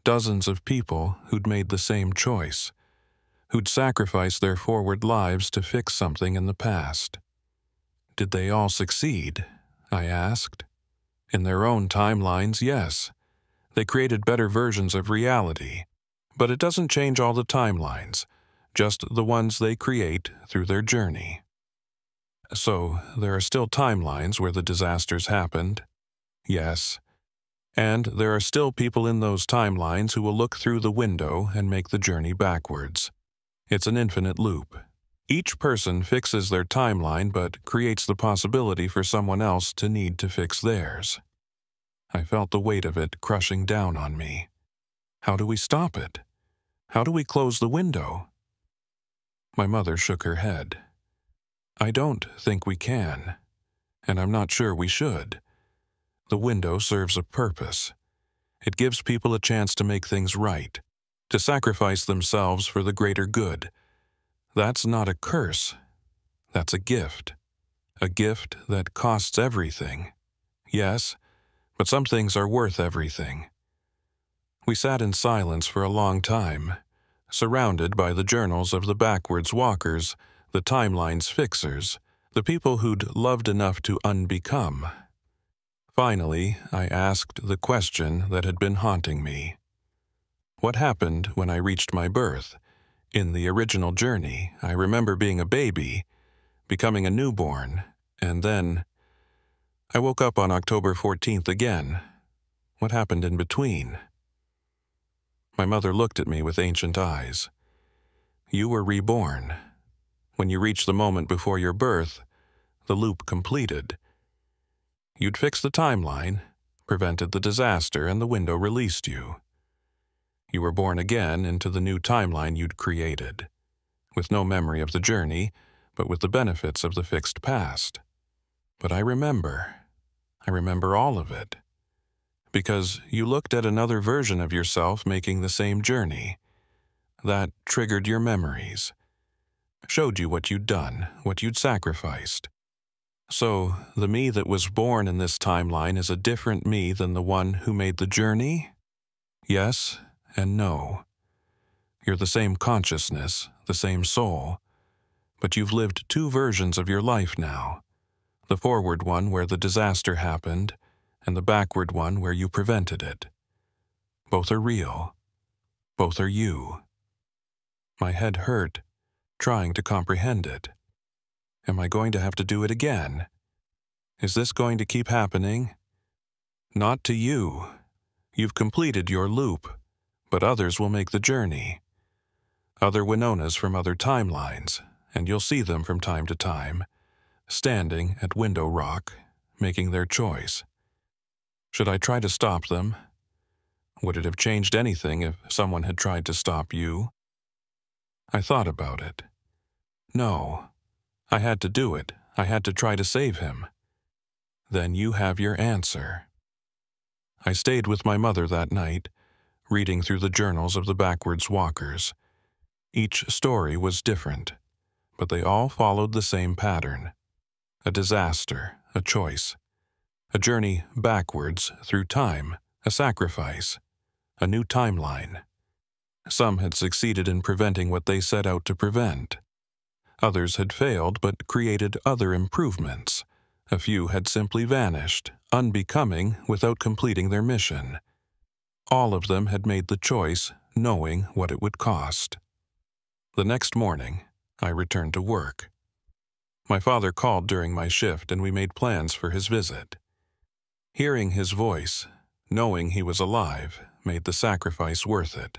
dozens of people who'd made the same choice, who'd sacrificed their forward lives to fix something in the past. Did they all succeed? I asked. In their own timelines, yes. They created better versions of reality. But it doesn't change all the timelines, just the ones they create through their journey. So, there are still timelines where the disasters happened. Yes. And there are still people in those timelines who will look through the window and make the journey backwards. It's an infinite loop. Each person fixes their timeline but creates the possibility for someone else to need to fix theirs. I felt the weight of it crushing down on me. How do we stop it? How do we close the window? My mother shook her head. I don't think we can, and I'm not sure we should. The window serves a purpose. It gives people a chance to make things right, to sacrifice themselves for the greater good. That's not a curse. That's a gift that costs everything. Yes, but some things are worth everything. We sat in silence for a long time, surrounded by the journals of the backwards walkers, the timeline's fixers, the people who'd loved enough to unbecome. Finally, I asked the question that had been haunting me. What happened when I reached my birth? In the original journey, I remember being a baby, becoming a newborn, and then I woke up on October 14th again. What happened in between? My mother looked at me with ancient eyes. You were reborn. When you reached the moment before your birth, the loop completed. You'd fixed the timeline, prevented the disaster, and the window released you. You were born again into the new timeline you'd created, with no memory of the journey, but with the benefits of the fixed past. But I remember all of it. Because you looked at another version of yourself making the same journey. That triggered your memories, showed you what you'd done, what you'd sacrificed. So, the me that was born in this timeline is a different me than the one who made the journey? Yes and no. You're the same consciousness, the same soul, but you've lived two versions of your life now. The forward one where the disaster happened, and the backward one where you prevented it. Both are real. Both are you. My head hurt, trying to comprehend it. Am I going to have to do it again? Is this going to keep happening? Not to you. You've completed your loop, but others will make the journey. Other Winonas from other timelines, and you'll see them from time to time, standing at Window Rock, making their choice. Should I try to stop them? Would it have changed anything if someone had tried to stop you? I thought about it. No. I had to do it. I had to try to save him. Then you have your answer. I stayed with my mother that night, reading through the journals of the backwards walkers. Each story was different, but they all followed the same pattern. A disaster, a choice, a journey backwards through time, a sacrifice, a new timeline. Some had succeeded in preventing what they set out to prevent. Others had failed but created other improvements. A few had simply vanished, unbecoming, without completing their mission. All of them had made the choice, knowing what it would cost. The next morning, I returned to work. My father called during my shift and we made plans for his visit. Hearing his voice, knowing he was alive, made the sacrifice worth it.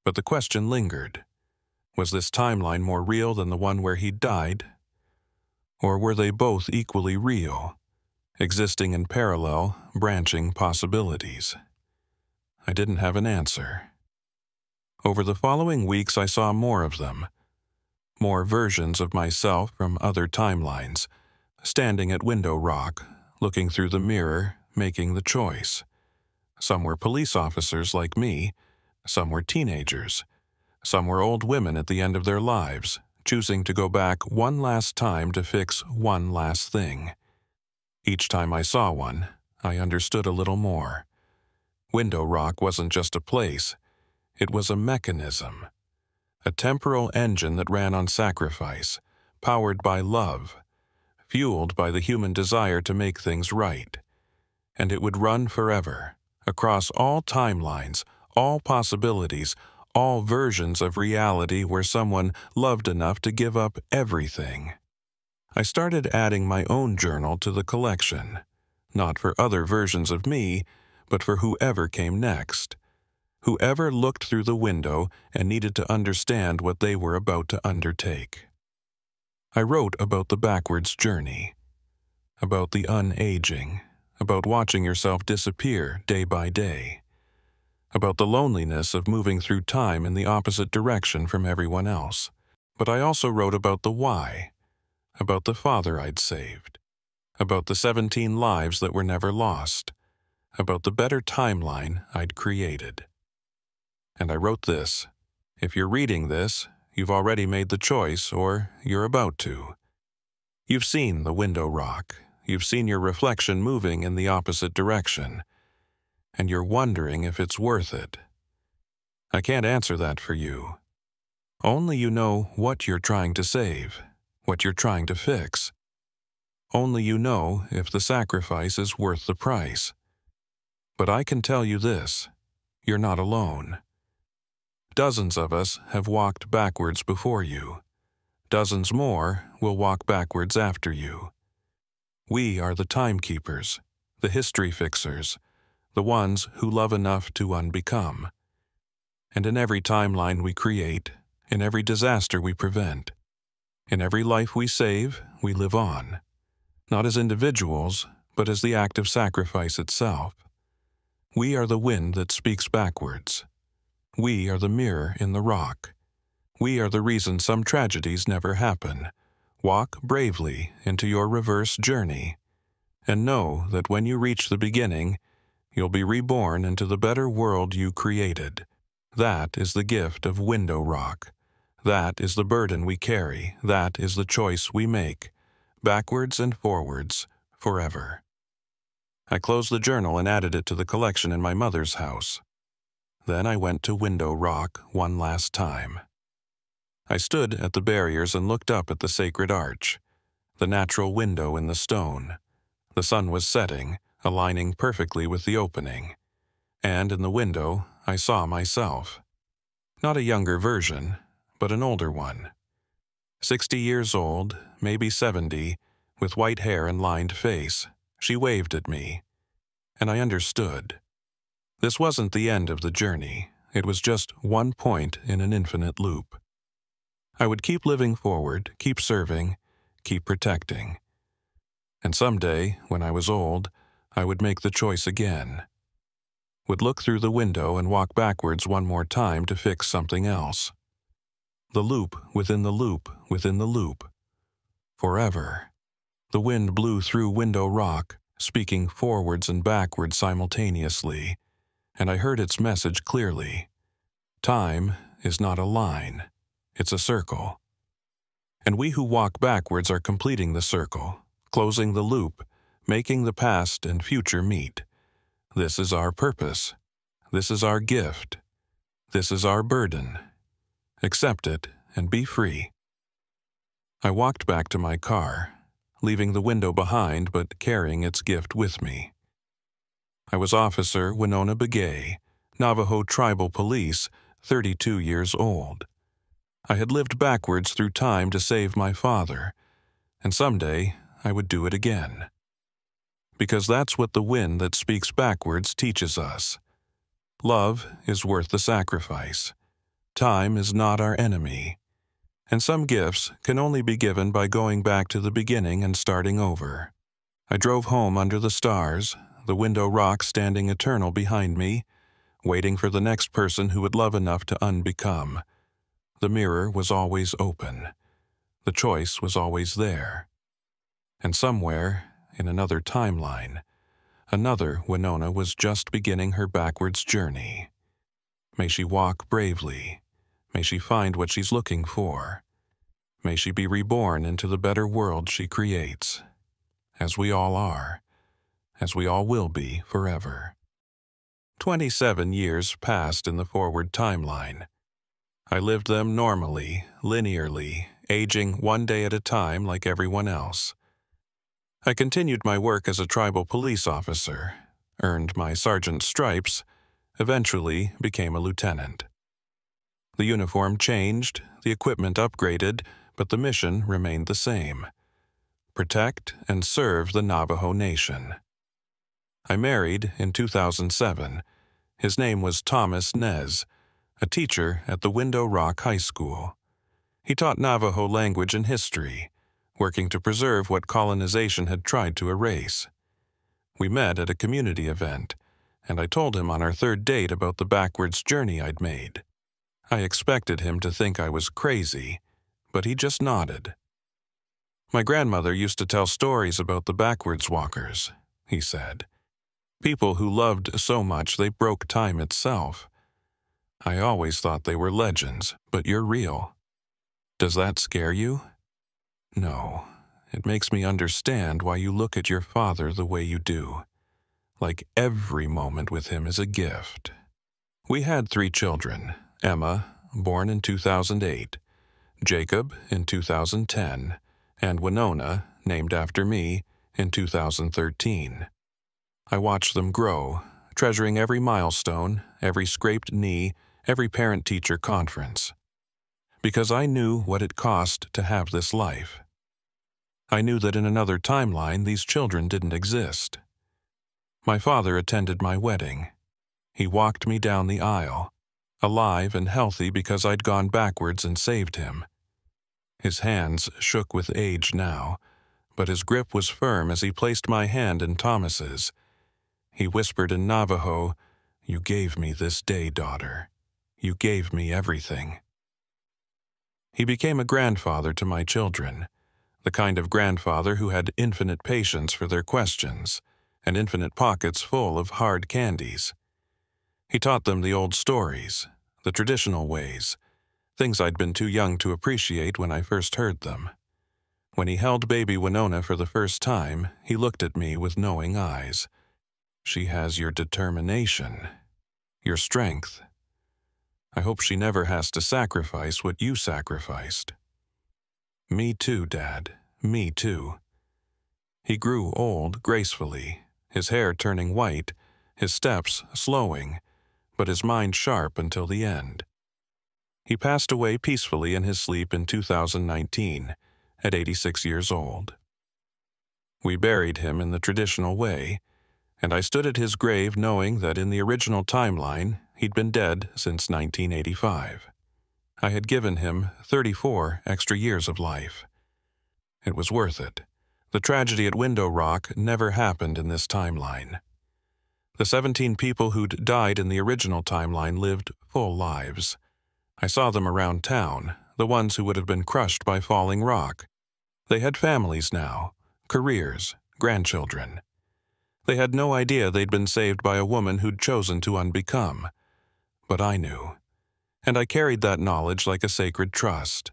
But the question lingered. Was this timeline more real than the one where he died? Or were they both equally real, existing in parallel, branching possibilities? I didn't have an answer. Over the following weeks, I saw more of them. More versions of myself from other timelines, standing at Window Rock, looking through the mirror, making the choice. Some were police officers like me, some were teenagers, some were old women at the end of their lives, choosing to go back one last time to fix one last thing. Each time I saw one, I understood a little more. Window Rock wasn't just a place, it was a mechanism. A temporal engine that ran on sacrifice, powered by love, fueled by the human desire to make things right. And it would run forever, across all timelines, all possibilities, all versions of reality where someone loved enough to give up everything. I started adding my own journal to the collection, not for other versions of me, but for whoever came next. Whoever looked through the window and needed to understand what they were about to undertake. I wrote about the backwards journey, about the unaging, about watching yourself disappear day by day, about the loneliness of moving through time in the opposite direction from everyone else. But I also wrote about the why, about the father I'd saved, about the 17 lives that were never lost, about the better timeline I'd created. And I wrote this. If you're reading this, you've already made the choice, or you're about to. You've seen the window rock. You've seen your reflection moving in the opposite direction. And you're wondering if it's worth it. I can't answer that for you. Only you know what you're trying to save, what you're trying to fix. Only you know if the sacrifice is worth the price. But I can tell you this, you're not alone. Dozens of us have walked backwards before you. Dozens more will walk backwards after you. We are the timekeepers, the history fixers, the ones who love enough to unbecome. And in every timeline we create, in every disaster we prevent, in every life we save, we live on. Not as individuals, but as the act of sacrifice itself. We are the wind that speaks backwards. We are the mirror in the rock. We are the reason some tragedies never happen. Walk bravely into your reverse journey, and know that when you reach the beginning, you'll be reborn into the better world you created. That is the gift of Window Rock. That is the burden we carry. That is the choice we make, backwards and forwards, forever. I closed the journal and added it to the collection in my mother's house. Then I went to Window Rock one last time. I stood at the barriers and looked up at the sacred arch, the natural window in the stone. The sun was setting, aligning perfectly with the opening. And in the window, I saw myself. Not a younger version, but an older one. 60 years old, maybe 70, with white hair and lined face. She waved at me, and I understood. This wasn't the end of the journey. It was just one point in an infinite loop. I would keep living forward, keep serving, keep protecting. And someday, when I was old, I would make the choice again. would look through the window and walk backwards one more time to fix something else. The loop within the loop within the loop. Forever. The wind blew through window rock, speaking forwards and backwards simultaneously, and I heard its message clearly. Time is not a line, it's a circle. And we who walk backwards are completing the circle, closing the loop, making the past and future meet. This is our purpose. This is our gift. This is our burden. Accept it and be free. I walked back to my car, leaving the window behind but carrying its gift with me. I was Officer Winona Begay, Navajo Tribal Police, 32 years old. I had lived backwards through time to save my father, and someday I would do it again. Because that's what the wind that speaks backwards teaches us. Love is worth the sacrifice. Time is not our enemy. And some gifts can only be given by going back to the beginning and starting over. I drove home under the stars, the window rock standing eternal behind me, waiting for the next person who would love enough to unbecome. The mirror was always open. The choice was always there. And somewhere, in another timeline, another Winona was just beginning her backwards journey. May she walk bravely. May she find what she's looking for. May she be reborn into the better world she creates, as we all are, as we all will be forever. 27 years passed in the forward timeline. I lived them normally, linearly, aging one day at a time like everyone else. I continued my work as a tribal police officer, earned my sergeant's stripes, eventually became a lieutenant. The uniform changed, the equipment upgraded, but the mission remained the same: protect and serve the Navajo Nation. I married in 2007. His name was Thomas Nez, a teacher at the Window Rock High School. He taught Navajo language and history, working to preserve what colonization had tried to erase. We met at a community event, and I told him on our third date about the backwards journey I'd made. I expected him to think I was crazy, but he just nodded. My grandmother used to tell stories about the backwards walkers, he said. People who loved so much they broke time itself. I always thought they were legends, but you're real. Does that scare you? No, it makes me understand why you look at your father the way you do. Like every moment with him is a gift. We had 3 children: Emma, born in 2008, Jacob in 2010, and Winona, named after me, in 2013. I watched them grow, treasuring every milestone, every scraped knee, every parent-teacher conference. Because I knew what it cost to have this life. I knew that in another timeline these children didn't exist. My father attended my wedding. He walked me down the aisle, alive and healthy because I'd gone backwards and saved him. His hands shook with age now, but his grip was firm as he placed my hand in Thomas's. He whispered in Navajo, "You gave me this day, daughter. You gave me everything." He became a grandfather to my children, the kind of grandfather who had infinite patience for their questions and infinite pockets full of hard candies. He taught them the old stories, the traditional ways, things I'd been too young to appreciate when I first heard them. When he held baby Winona for the first time, he looked at me with knowing eyes. She has your determination, your strength. I hope she never has to sacrifice what you sacrificed. Me too, Dad. Me too. He grew old gracefully, his hair turning white, his steps slowing, but his mind sharp until the end. He passed away peacefully in his sleep in 2019, at 86 years old. We buried him in the traditional way, and I stood at his grave knowing that in the original timeline, he'd been dead since 1985. I had given him 34 extra years of life. It was worth it. The tragedy at Window Rock never happened in this timeline. The 17 people who'd died in the original timeline lived full lives. I saw them around town, the ones who would have been crushed by falling rock. They had families now, careers, grandchildren. They had no idea they'd been saved by a woman who'd chosen to unbecome. But I knew, and I carried that knowledge like a sacred trust.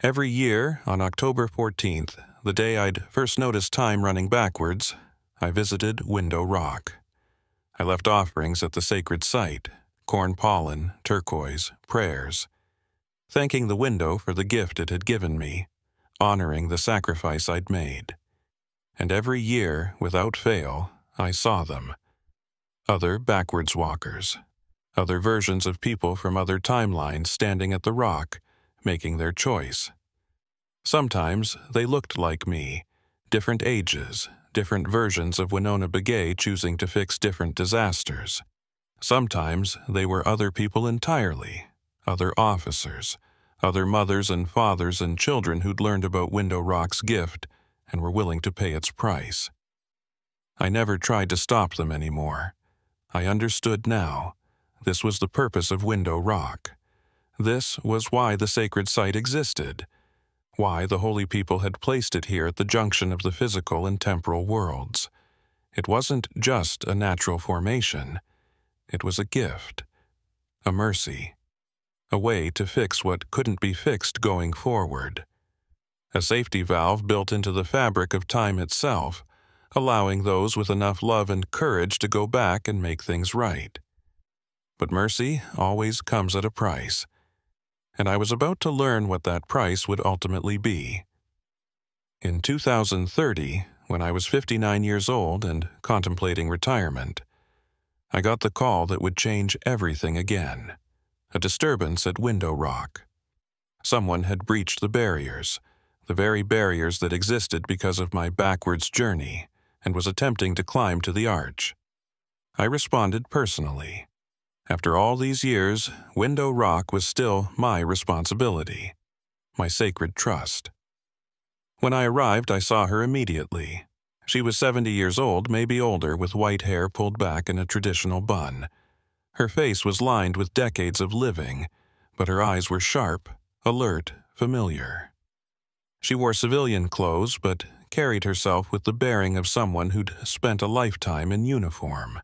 Every year, on October 14th, the day I'd first noticed time running backwards, I visited Window Rock. I left offerings at the sacred site, corn pollen, turquoise, prayers, thanking the window for the gift it had given me, honoring the sacrifice I'd made. And every year, without fail, I saw them. Other backwards walkers, other versions of people from other timelines standing at the rock, making their choice. Sometimes they looked like me, different ages, different versions of Winona Begay choosing to fix different disasters. Sometimes they were other people entirely, other officers, other mothers and fathers and children who'd learned about Window Rock's gift and were willing to pay its price. I never tried to stop them anymore. I understood now. This was the purpose of Window Rock. This was why the sacred site existed, why the holy people had placed it here at the junction of the physical and temporal worlds. It wasn't just a natural formation. It was a gift, a mercy, a way to fix what couldn't be fixed going forward. A safety valve built into the fabric of time itself, allowing those with enough love and courage to go back and make things right. But mercy always comes at a price, and I was about to learn what that price would ultimately be. In 2030, when I was 59 years old and contemplating retirement, I got the call that would change everything again. A disturbance at Window Rock. Someone had breached the barriers, the very barriers that existed because of my backwards journey, and was attempting to climb to the arch. I responded personally. After all these years, Window Rock was still my responsibility, my sacred trust. When I arrived, I saw her immediately. She was 70 years old, maybe older, with white hair pulled back in a traditional bun. Her face was lined with decades of living, but her eyes were sharp, alert, familiar. She wore civilian clothes, but carried herself with the bearing of someone who'd spent a lifetime in uniform.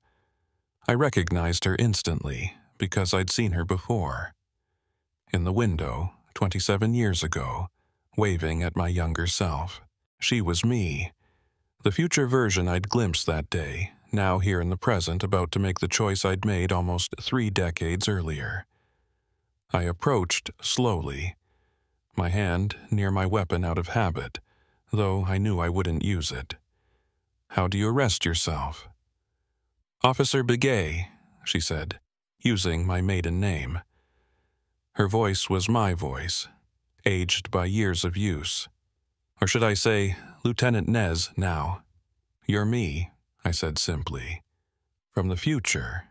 I recognized her instantly, because I'd seen her before. In the window, 27 years ago, waving at my younger self. She was me. The future version I'd glimpsed that day, now here in the present, about to make the choice I'd made almost 3 decades earlier. I approached slowly, my hand near my weapon out of habit, though I knew I wouldn't use it. "How do you arrest yourself?" "Officer Begay," she said, using my maiden name. Her voice was my voice, aged by years of use. Or should I say, Lieutenant Nez now. "You're me," I said simply. "From the future."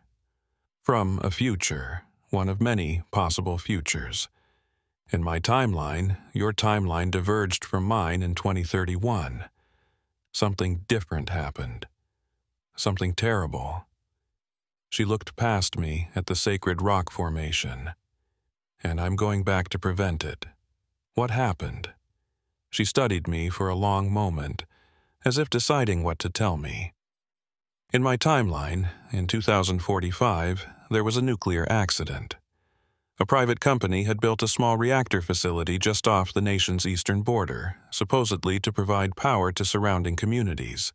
From a future, one of many possible futures. In my timeline, your timeline diverged from mine in 2031. Something different happened. Something terrible. She looked past me at the sacred rock formation. And I'm going back to prevent it. What happened? She studied me for a long moment, as if deciding what to tell me. In my timeline, in 2045, there was a nuclear accident. A private company had built a small reactor facility just off the nation's eastern border, supposedly to provide power to surrounding communities.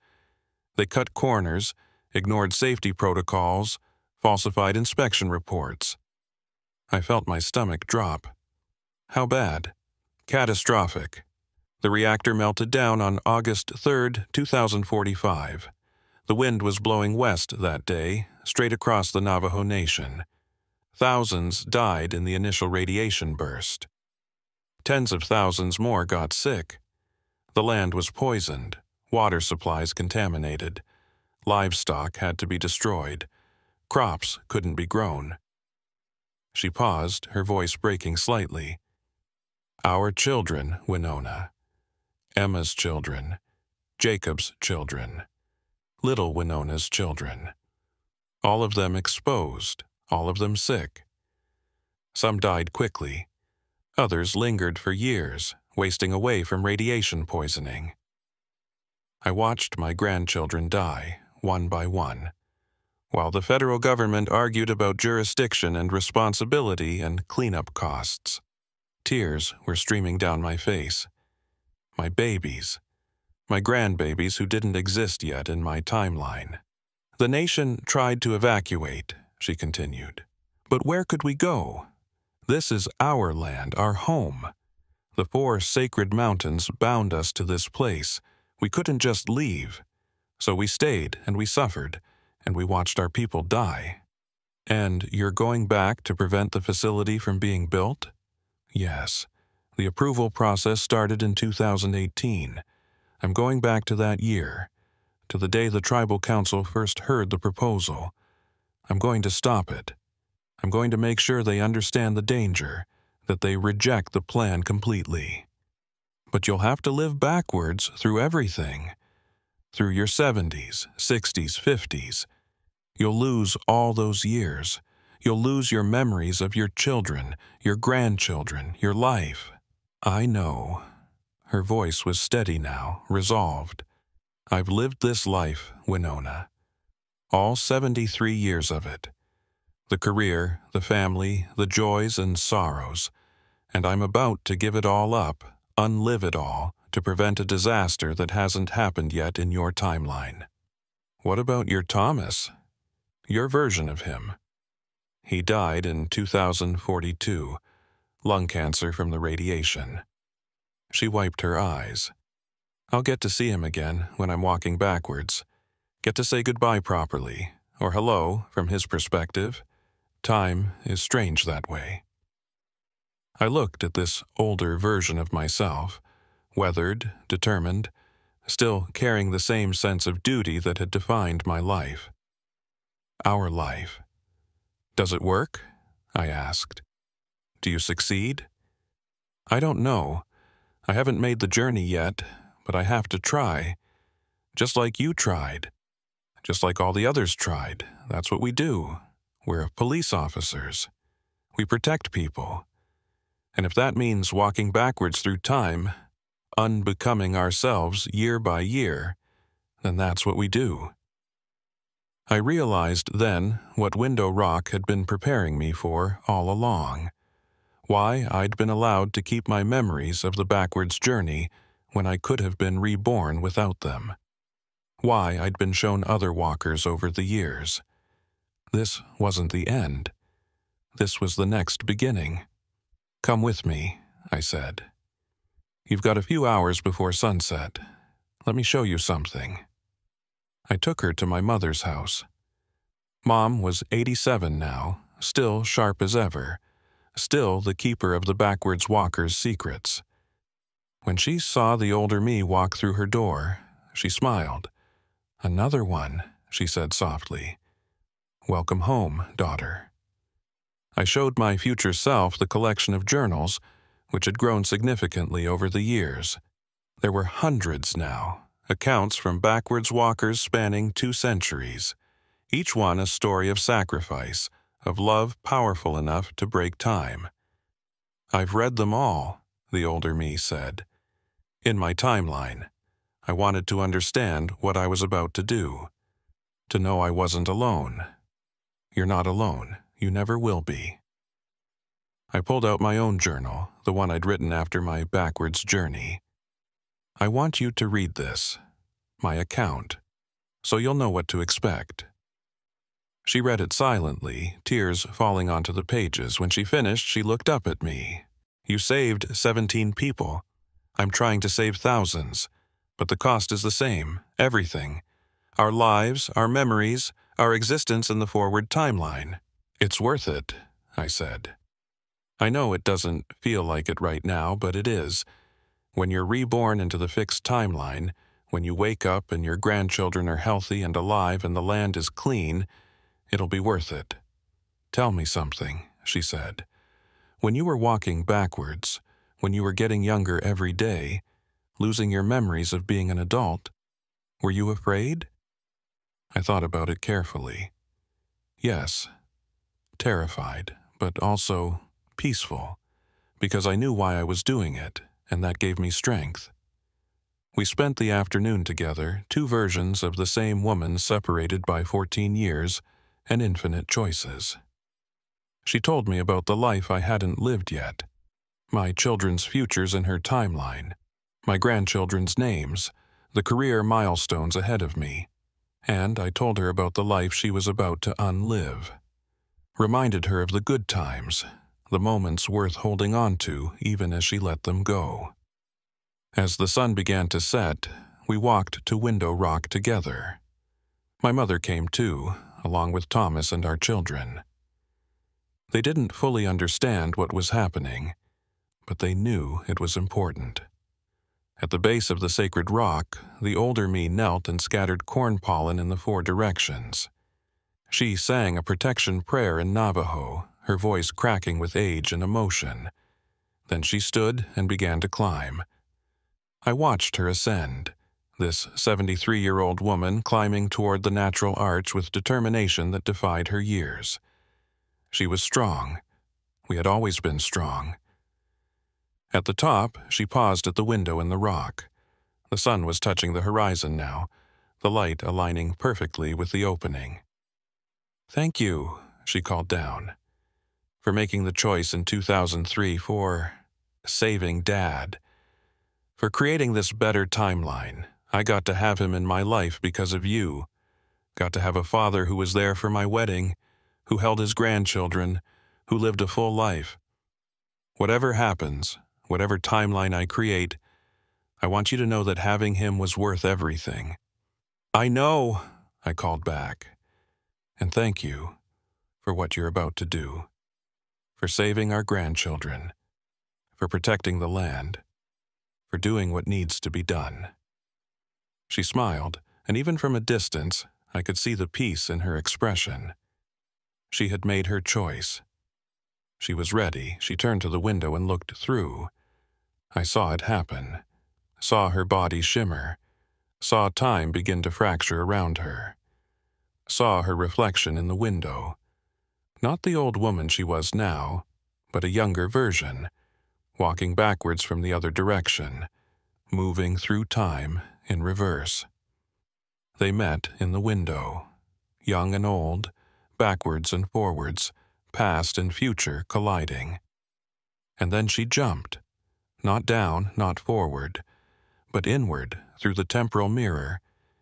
They cut corners, ignored safety protocols, falsified inspection reports. I felt my stomach drop. How bad? Catastrophic. The reactor melted down on August 3, 2045. The wind was blowing west that day, straight across the Navajo Nation. Thousands died in the initial radiation burst. Tens of thousands more got sick. The land was poisoned, water supplies contaminated. Livestock had to be destroyed. Crops couldn't be grown. She paused, her voice breaking slightly. "Our children, Winona. Emma's children. Jacob's children. Little Winona's children. All of them exposed, all of them sick. Some died quickly. Others lingered for years, wasting away from radiation poisoning. I watched my grandchildren die, one by one, while the federal government argued about jurisdiction and responsibility and cleanup costs. Tears were streaming down my face. My babies, my grandbabies who didn't exist yet in my timeline. The nation tried to evacuate, she continued. But where could we go? This is our land, our home. The 4 sacred mountains bound us to this place. We couldn't just leave. So we stayed and we suffered, and we watched our people die. And you're going back to prevent the facility from being built? Yes. The approval process started in 2018. I'm going back to that year, to the day the Tribal Council first heard the proposal. I'm going to stop it. I'm going to make sure they understand the danger, that they reject the plan completely. But you'll have to live backwards through everything. Through your 70s, 60s, 50s. You'll lose all those years. You'll lose your memories of your children, your grandchildren, your life. I know. Her voice was steady now, resolved. I've lived this life, Winona. All 73 years of it. The career, the family, the joys and sorrows. And I'm about to give it all up, unlive it all, to prevent a disaster that hasn't happened yet in your timeline. What about your Thomas? Your version of him. He died in 2042, lung cancer from the radiation. She wiped her eyes. I'll get to see him again when I'm walking backwards. Get to say goodbye properly, or hello from his perspective. Time is strange that way. I looked at this older version of myself, weathered, determined, still carrying the same sense of duty that had defined my life. Our life. Does it work? I asked. Do you succeed? I don't know. I haven't made the journey yet, but I have to try. Just like you tried. Just like all the others tried. That's what we do. We're police officers. We protect people. And if that means walking backwards through time, unbecoming ourselves year by year, then that's what we do. I realized then what Window Rock had been preparing me for all along. Why I'd been allowed to keep my memories of the backwards journey when I could have been reborn without them. Why I'd been shown other walkers over the years. This wasn't the end. This was the next beginning. Come with me, I said. You've got a few hours before sunset. Let me show you something. I took her to my mother's house. Mom was 87 now, still sharp as ever, still the keeper of the backwards walker's secrets. When she saw the older me walk through her door, she smiled. Another one, she said softly. Welcome home, daughter. I showed my future self the collection of journals, which had grown significantly over the years. There were hundreds now, accounts from backwards walkers spanning 2 centuries, each one a story of sacrifice, of love powerful enough to break time. I've read them all, the older me said. In my timeline, I wanted to understand what I was about to do, to know I wasn't alone. You're not alone. You never will be. I pulled out my own journal, the one I'd written after my backwards journey. I want you to read this, my account, so you'll know what to expect. She read it silently, tears falling onto the pages. When she finished, she looked up at me. You saved 17 people. I'm trying to save thousands, but the cost is the same, everything. Our lives, our memories, our existence in the forward timeline. It's worth it, I said. I know it doesn't feel like it right now, but it is. When you're reborn into the fixed timeline, when you wake up and your grandchildren are healthy and alive and the land is clean, it'll be worth it. Tell me something, she said. When you were walking backwards, when you were getting younger every day, losing your memories of being an adult, were you afraid? I thought about it carefully. Yes, terrified, but also peaceful, because I knew why I was doing it, and that gave me strength. We spent the afternoon together, two versions of the same woman separated by 14 years and infinite choices. She told me about the life I hadn't lived yet, my children's futures in her timeline, my grandchildren's names, the career milestones ahead of me, and I told her about the life she was about to unlive. Reminded her of the good times, the moments worth holding on to even as she let them go. As the sun began to set, we walked to Window Rock together. My mother came too, along with Thomas and our children. They didn't fully understand what was happening, but they knew it was important. At the base of the sacred rock, the older me knelt and scattered corn pollen in the 4 directions. She sang a protection prayer in Navajo, her voice cracking with age and emotion. Then she stood and began to climb. I watched her ascend, this 73-year-old woman climbing toward the natural arch with determination that defied her years. She was strong. We had always been strong. At the top, she paused at the window in the rock. The sun was touching the horizon now, the light aligning perfectly with the opening. "Thank you," she called down, "for making the choice in 2003 for saving Dad. For creating this better timeline. I got to have him in my life because of you. Got to have a father who was there for my wedding, who held his grandchildren, who lived a full life. Whatever happens, whatever timeline I create, I want you to know that having him was worth everything." "I know," I called back. "And thank you for what you're about to do, for saving our grandchildren, for protecting the land, for doing what needs to be done." She smiled, and even from a distance, I could see the peace in her expression. She had made her choice. She was ready. She turned to the window and looked through. I saw it happen, saw her body shimmer, saw time begin to fracture around her, saw her reflection in the window. Not the old woman she was now, but a younger version, walking backwards from the other direction, moving through time in reverse. They met in the window, young and old, backwards and forwards, past and future colliding. And then she jumped, not down, not forward, but inward through the temporal mirror,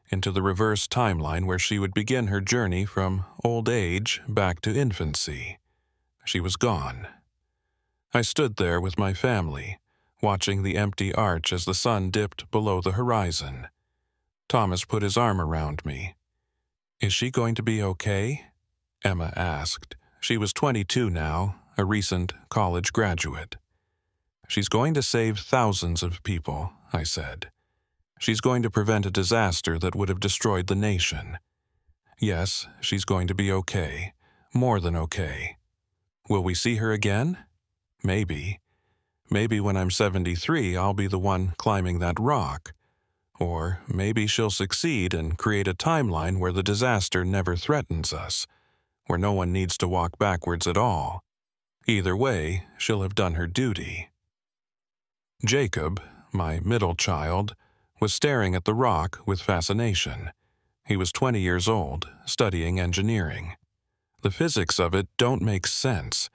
into the reverse timeline where she would begin her journey from old age back to infancy. She was gone. I stood there with my family, watching the empty arch as the sun dipped below the horizon. Thomas put his arm around me. "Is she going to be okay?" Emma asked. She was 22 now, a recent college graduate. "She's going to save thousands of people," I said. "She's going to prevent a disaster that would have destroyed the nation. Yes, she's going to be okay, more than okay. Will we see her again? Maybe. Maybe when I'm 73, I'll be the one climbing that rock. Or maybe she'll succeed and create a timeline where the disaster never threatens us, where no one needs to walk backwards at all. Either way, she'll have done her duty." Jacob, my middle child, was staring at the rock with fascination. He was 20 years old, studying engineering. "The physics of it don't make sense.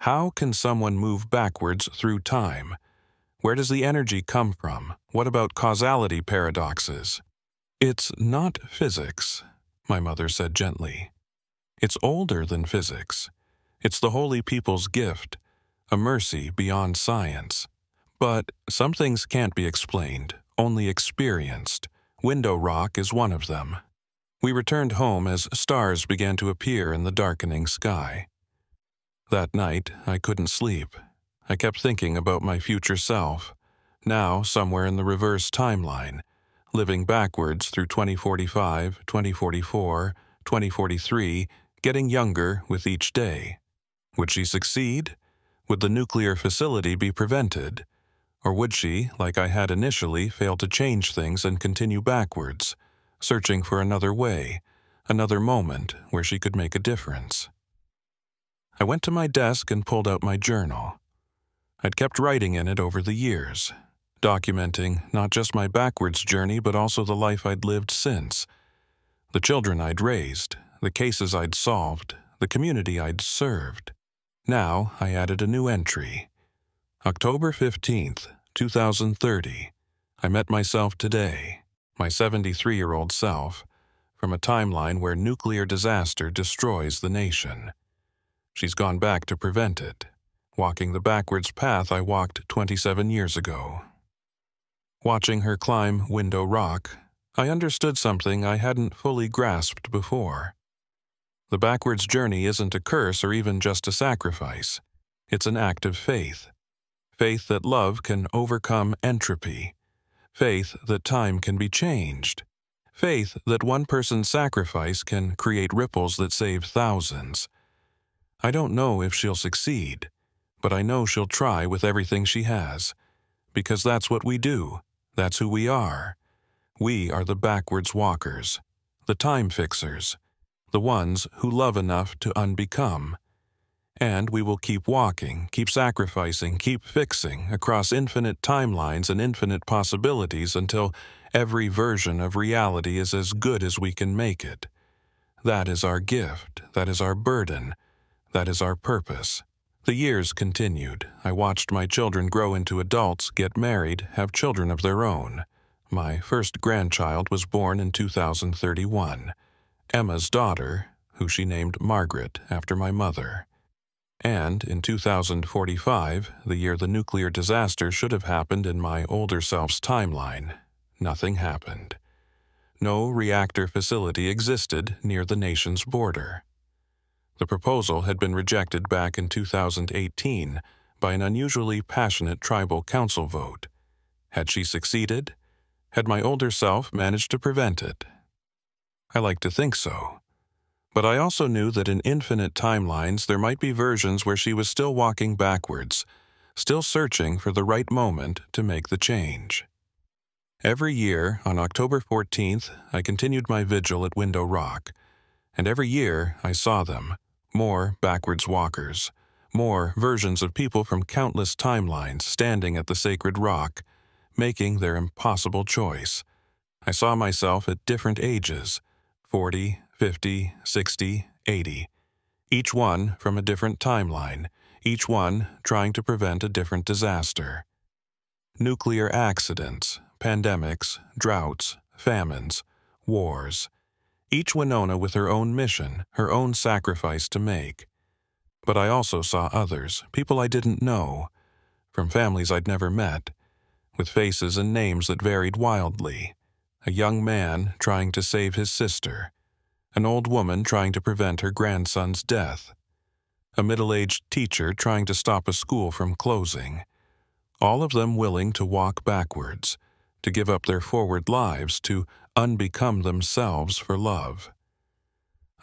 How can someone move backwards through time? Where does the energy come from? What about causality paradoxes?" "It's not physics," my mother said gently. "It's older than physics. It's the holy people's gift, a mercy beyond science. But some things can't be explained, only experienced. Window Rock is one of them." We returned home as stars began to appear in the darkening sky. That night, I couldn't sleep. I kept thinking about my future self, now somewhere in the reverse timeline, living backwards through 2045, 2044, 2043, getting younger with each day. Would she succeed? Would the nuclear facility be prevented? Or would she, like I had initially, fail to change things and continue backwards, searching for another way, another moment where she could make a difference. I went to my desk and pulled out my journal. I'd kept writing in it over the years, documenting not just my backwards journey but also the life I'd lived since, the children I'd raised, the cases I'd solved, the community I'd served. Now I added a new entry. October 15th, 2030. I met myself today, my 73-year-old self, from a timeline where nuclear disaster destroys the nation. She's gone back to prevent it, walking the backwards path I walked 27 years ago. Watching her climb Window Rock, I understood something I hadn't fully grasped before. The backwards journey isn't a curse or even just a sacrifice. It's an act of faith. Faith that love can overcome entropy. Faith that time can be changed. Faith that one person's sacrifice can create ripples that save thousands. I don't know if she'll succeed, but I know she'll try with everything she has, because that's what we do. That's who we are. We are the backwards walkers, the time fixers, the ones who love enough to unbecome. And we will keep walking, keep sacrificing, keep fixing across infinite timelines and infinite possibilities until every version of reality is as good as we can make it. That is our gift. That is our burden. That is our purpose. The years continued. I watched my children grow into adults, get married, have children of their own. My first grandchild was born in 2031, Emma's daughter, who she named Margaret after my mother. And in 2045, the year the nuclear disaster should have happened in my older self's timeline, nothing happened. No reactor facility existed near the nation's border. The proposal had been rejected back in 2018 by an unusually passionate tribal council vote. Had she succeeded? Had my older self managed to prevent it? I like to think so. But I also knew that in infinite timelines there might be versions where she was still walking backwards, still searching for the right moment to make the change. Every year, on October 14th, I continued my vigil at Window Rock, and every year I saw them. More backwards walkers, more versions of people from countless timelines standing at the sacred rock, making their impossible choice. I saw myself at different ages, 40, 50, 60, 80, each one from a different timeline, each one trying to prevent a different disaster. Nuclear accidents, pandemics, droughts, famines, wars. Each Winona with her own mission, her own sacrifice to make. But I also saw others, people I didn't know, from families I'd never met, with faces and names that varied wildly. A young man trying to save his sister, an old woman trying to prevent her grandson's death, a middle-aged teacher trying to stop a school from closing, all of them willing to walk backwards, to give up their forward lives, to unbecome themselves for love.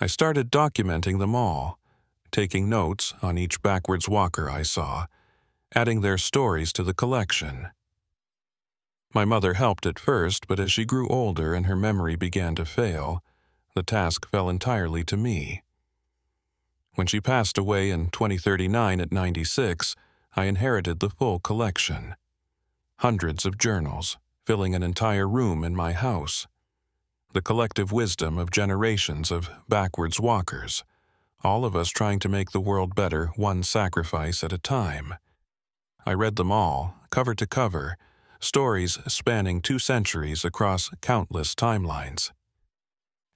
I started documenting them all, taking notes on each backwards walker I saw, adding their stories to the collection. My mother helped at first, but as she grew older and her memory began to fail, the task fell entirely to me. When she passed away in 2039 at 96, I inherited the full collection. Hundreds of journals, filling an entire room in my house. The collective wisdom of generations of backwards walkers, all of us trying to make the world better one sacrifice at a time. I read them all, cover to cover, stories spanning 2 centuries across countless timelines.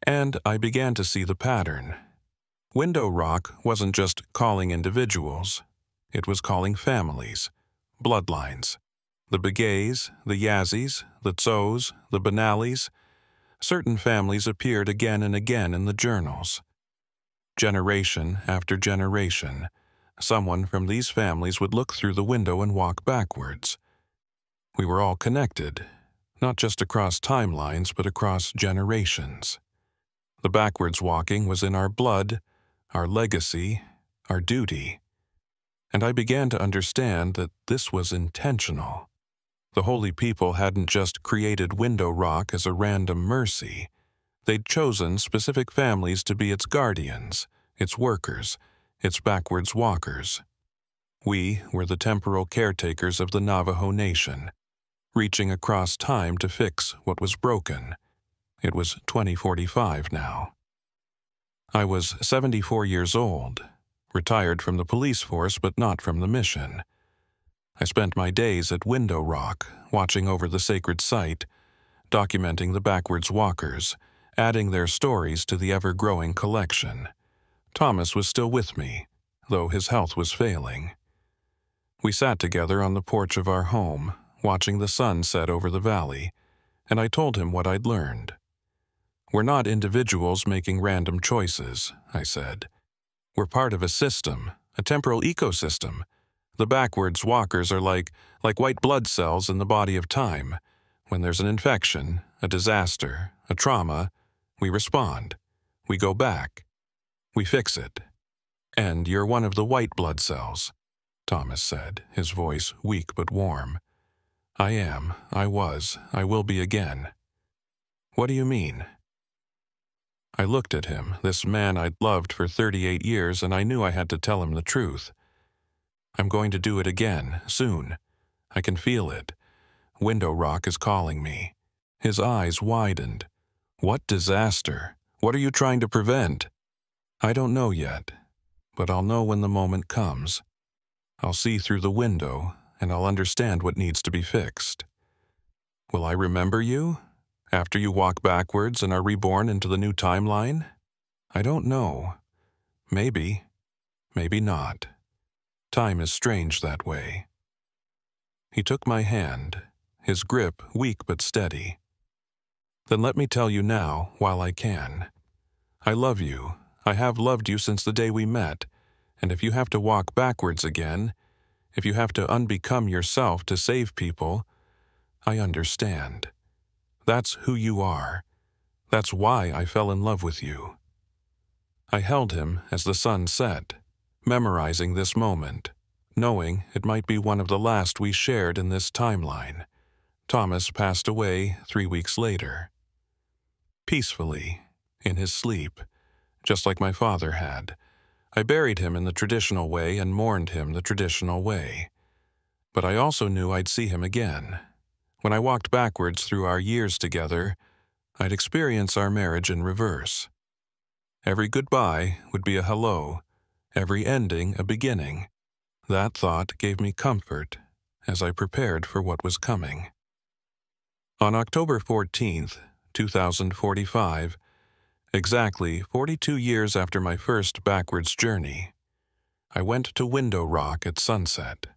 And I began to see the pattern. Window Rock wasn't just calling individuals, it was calling families, bloodlines. The Begays, the Yazzies, the Tsos, the Benalis. Certain families appeared again and again in the journals. Generation after generation, someone from these families would look through the window and walk backwards. We were all connected, not just across timelines, but across generations. The backwards walking was in our blood, our legacy, our duty. And I began to understand that this was intentional. The holy people hadn't just created Window Rock as a random mercy. They'd chosen specific families to be its guardians, its workers, its backwards walkers. We were the temporal caretakers of the Navajo Nation, reaching across time to fix what was broken. It was 2045 now. I was 74 years old, retired from the police force but not from the mission. I spent my days at Window Rock, watching over the sacred site, documenting the backwards walkers, adding their stories to the ever-growing collection. Thomas was still with me, though his health was failing. We sat together on the porch of our home, watching the sun set over the valley, and I told him what I'd learned. "We're not individuals making random choices," I said. "We're part of a system, a temporal ecosystem. The backwards walkers are like white blood cells in the body of time. When there's an infection, a disaster, a trauma, we respond. We go back. We fix it. And you're one of the white blood cells," Thomas said, his voice weak but warm. "I am, I was, I will be again." "What do you mean?" I looked at him, this man I'd loved for 38 years, and I knew I had to tell him the truth. "I'm going to do it again, soon. I can feel it. Window Rock is calling me." His eyes widened. "What disaster? What are you trying to prevent?" "I don't know yet, but I'll know when the moment comes. I'll see through the window, and I'll understand what needs to be fixed." "Will I remember you? After you walk backwards and are reborn into the new timeline?" "I don't know. Maybe. Maybe not. Time is strange that way." He took my hand, his grip weak but steady. "Then let me tell you now, while I can. I love you. I have loved you since the day we met, and if you have to walk backwards again, if you have to unbecome yourself to save people, I understand. That's who you are. That's why I fell in love with you." I held him as the sun set, memorizing this moment, knowing it might be one of the last we shared in this timeline. Thomas passed away 3 weeks later. Peacefully, in his sleep, just like my father had. I buried him in the traditional way and mourned him the traditional way. But I also knew I'd see him again. When I walked backwards through our years together, I'd experience our marriage in reverse. Every goodbye would be a hello, every ending a beginning. That thought gave me comfort as I prepared for what was coming. On October 14th, 2045, exactly 42 years after my first backwards journey, I went to Window Rock at sunset.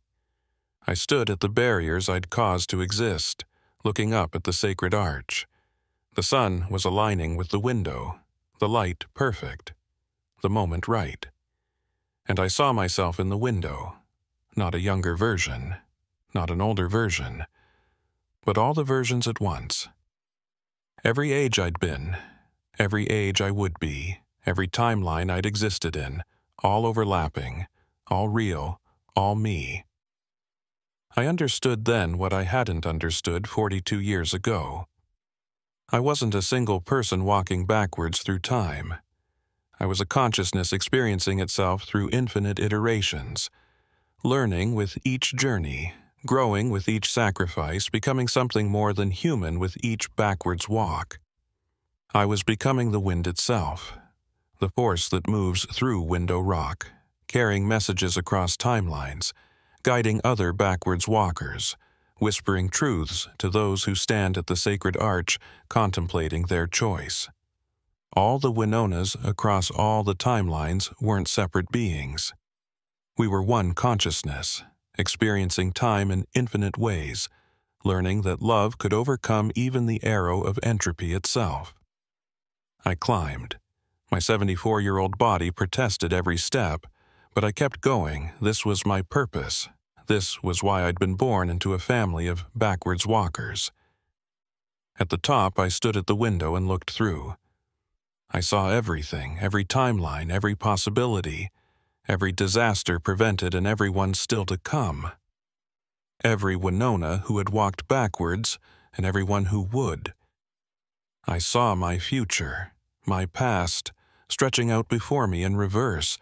I stood at the barriers I'd caused to exist, looking up at the sacred arch. The sun was aligning with the window, the light perfect, the moment right. And I saw myself in the window, not a younger version, not an older version, but all the versions at once. Every age I'd been, every age I would be, every timeline I'd existed in, all overlapping, all real, all me. I understood then what I hadn't understood 42 years ago. I wasn't a single person walking backwards through time. I was a consciousness experiencing itself through infinite iterations, learning with each journey, growing with each sacrifice, becoming something more than human with each backwards walk. I was becoming the wind itself, the force that moves through Window Rock, carrying messages across timelines, guiding other backwards walkers, whispering truths to those who stand at the sacred arch contemplating their choice. All the Winonas across all the timelines weren't separate beings. We were one consciousness, experiencing time in infinite ways, learning that love could overcome even the arrow of entropy itself. I climbed. My 74-year-old body protested every step, but I kept going. This was my purpose. This was why I'd been born into a family of backwards walkers. At the top, I stood at the window and looked through. I saw everything, every timeline, every possibility, every disaster prevented and every one still to come. Every Winona who had walked backwards and everyone who would. I saw my future, my past, stretching out before me in reverse.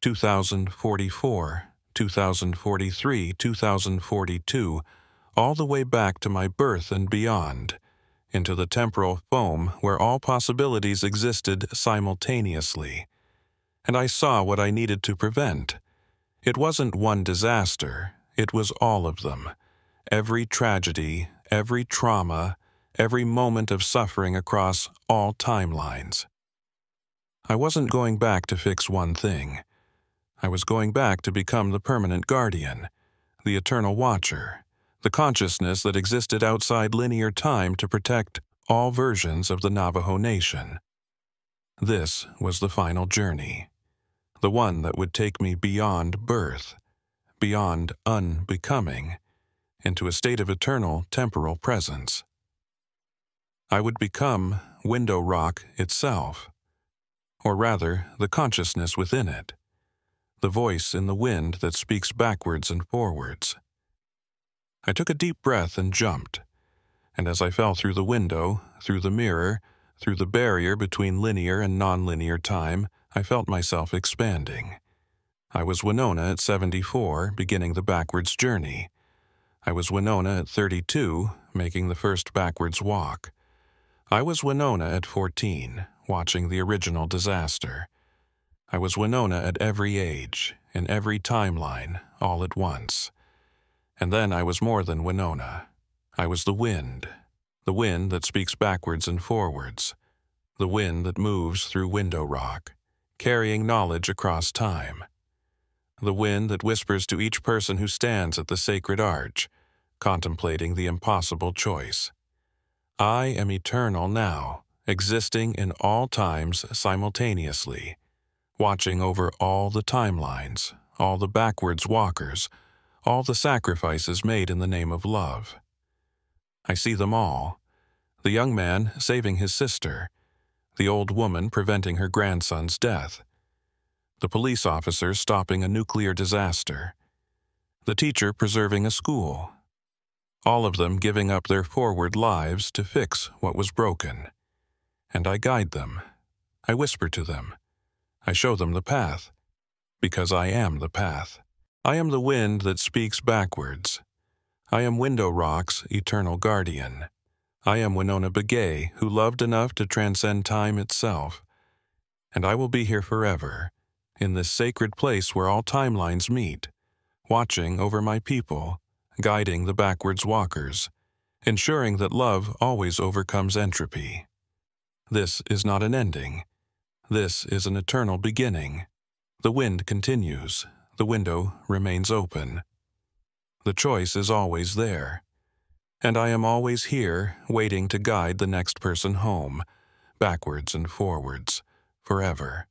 2044, 2043, 2042, all the way back to my birth and beyond, into the temporal foam where all possibilities existed simultaneously. And I saw what I needed to prevent. It wasn't one disaster, it was all of them. Every tragedy, every trauma, every moment of suffering across all timelines. I wasn't going back to fix one thing. I was going back to become the permanent guardian, the eternal watcher, the consciousness that existed outside linear time to protect all versions of the Navajo Nation. This was the final journey, the one that would take me beyond birth, beyond unbecoming, into a state of eternal temporal presence. I would become Window Rock itself, or rather, the consciousness within it, the voice in the wind that speaks backwards and forwards. I took a deep breath and jumped, and as I fell through the window, through the mirror, through the barrier between linear and nonlinear time, I felt myself expanding. I was Winona at 74, beginning the backwards journey. I was Winona at 32, making the first backwards walk. I was Winona at 14, watching the original disaster. I was Winona at every age, in every timeline, all at once. And then I was more than Winona. I was the wind that speaks backwards and forwards, the wind that moves through Window Rock, carrying knowledge across time, the wind that whispers to each person who stands at the sacred arch, contemplating the impossible choice. I am eternal now, existing in all times simultaneously, watching over all the timelines, all the backwards walkers, all the sacrifices made in the name of love. I see them all. The young man saving his sister, the old woman preventing her grandson's death, the police officer stopping a nuclear disaster, the teacher preserving a school, all of them giving up their forward lives to fix what was broken. And I guide them. I whisper to them. I show them the path, because I am the path. I am the wind that speaks backwards. I am Window Rock's eternal guardian. I am Winona Begay, who loved enough to transcend time itself. And I will be here forever, in this sacred place where all timelines meet, watching over my people, guiding the backwards walkers, ensuring that love always overcomes entropy. This is not an ending. This is an eternal beginning. The wind continues. The window remains open. The choice is always there. And I am always here, waiting to guide the next person home, backwards and forwards, forever.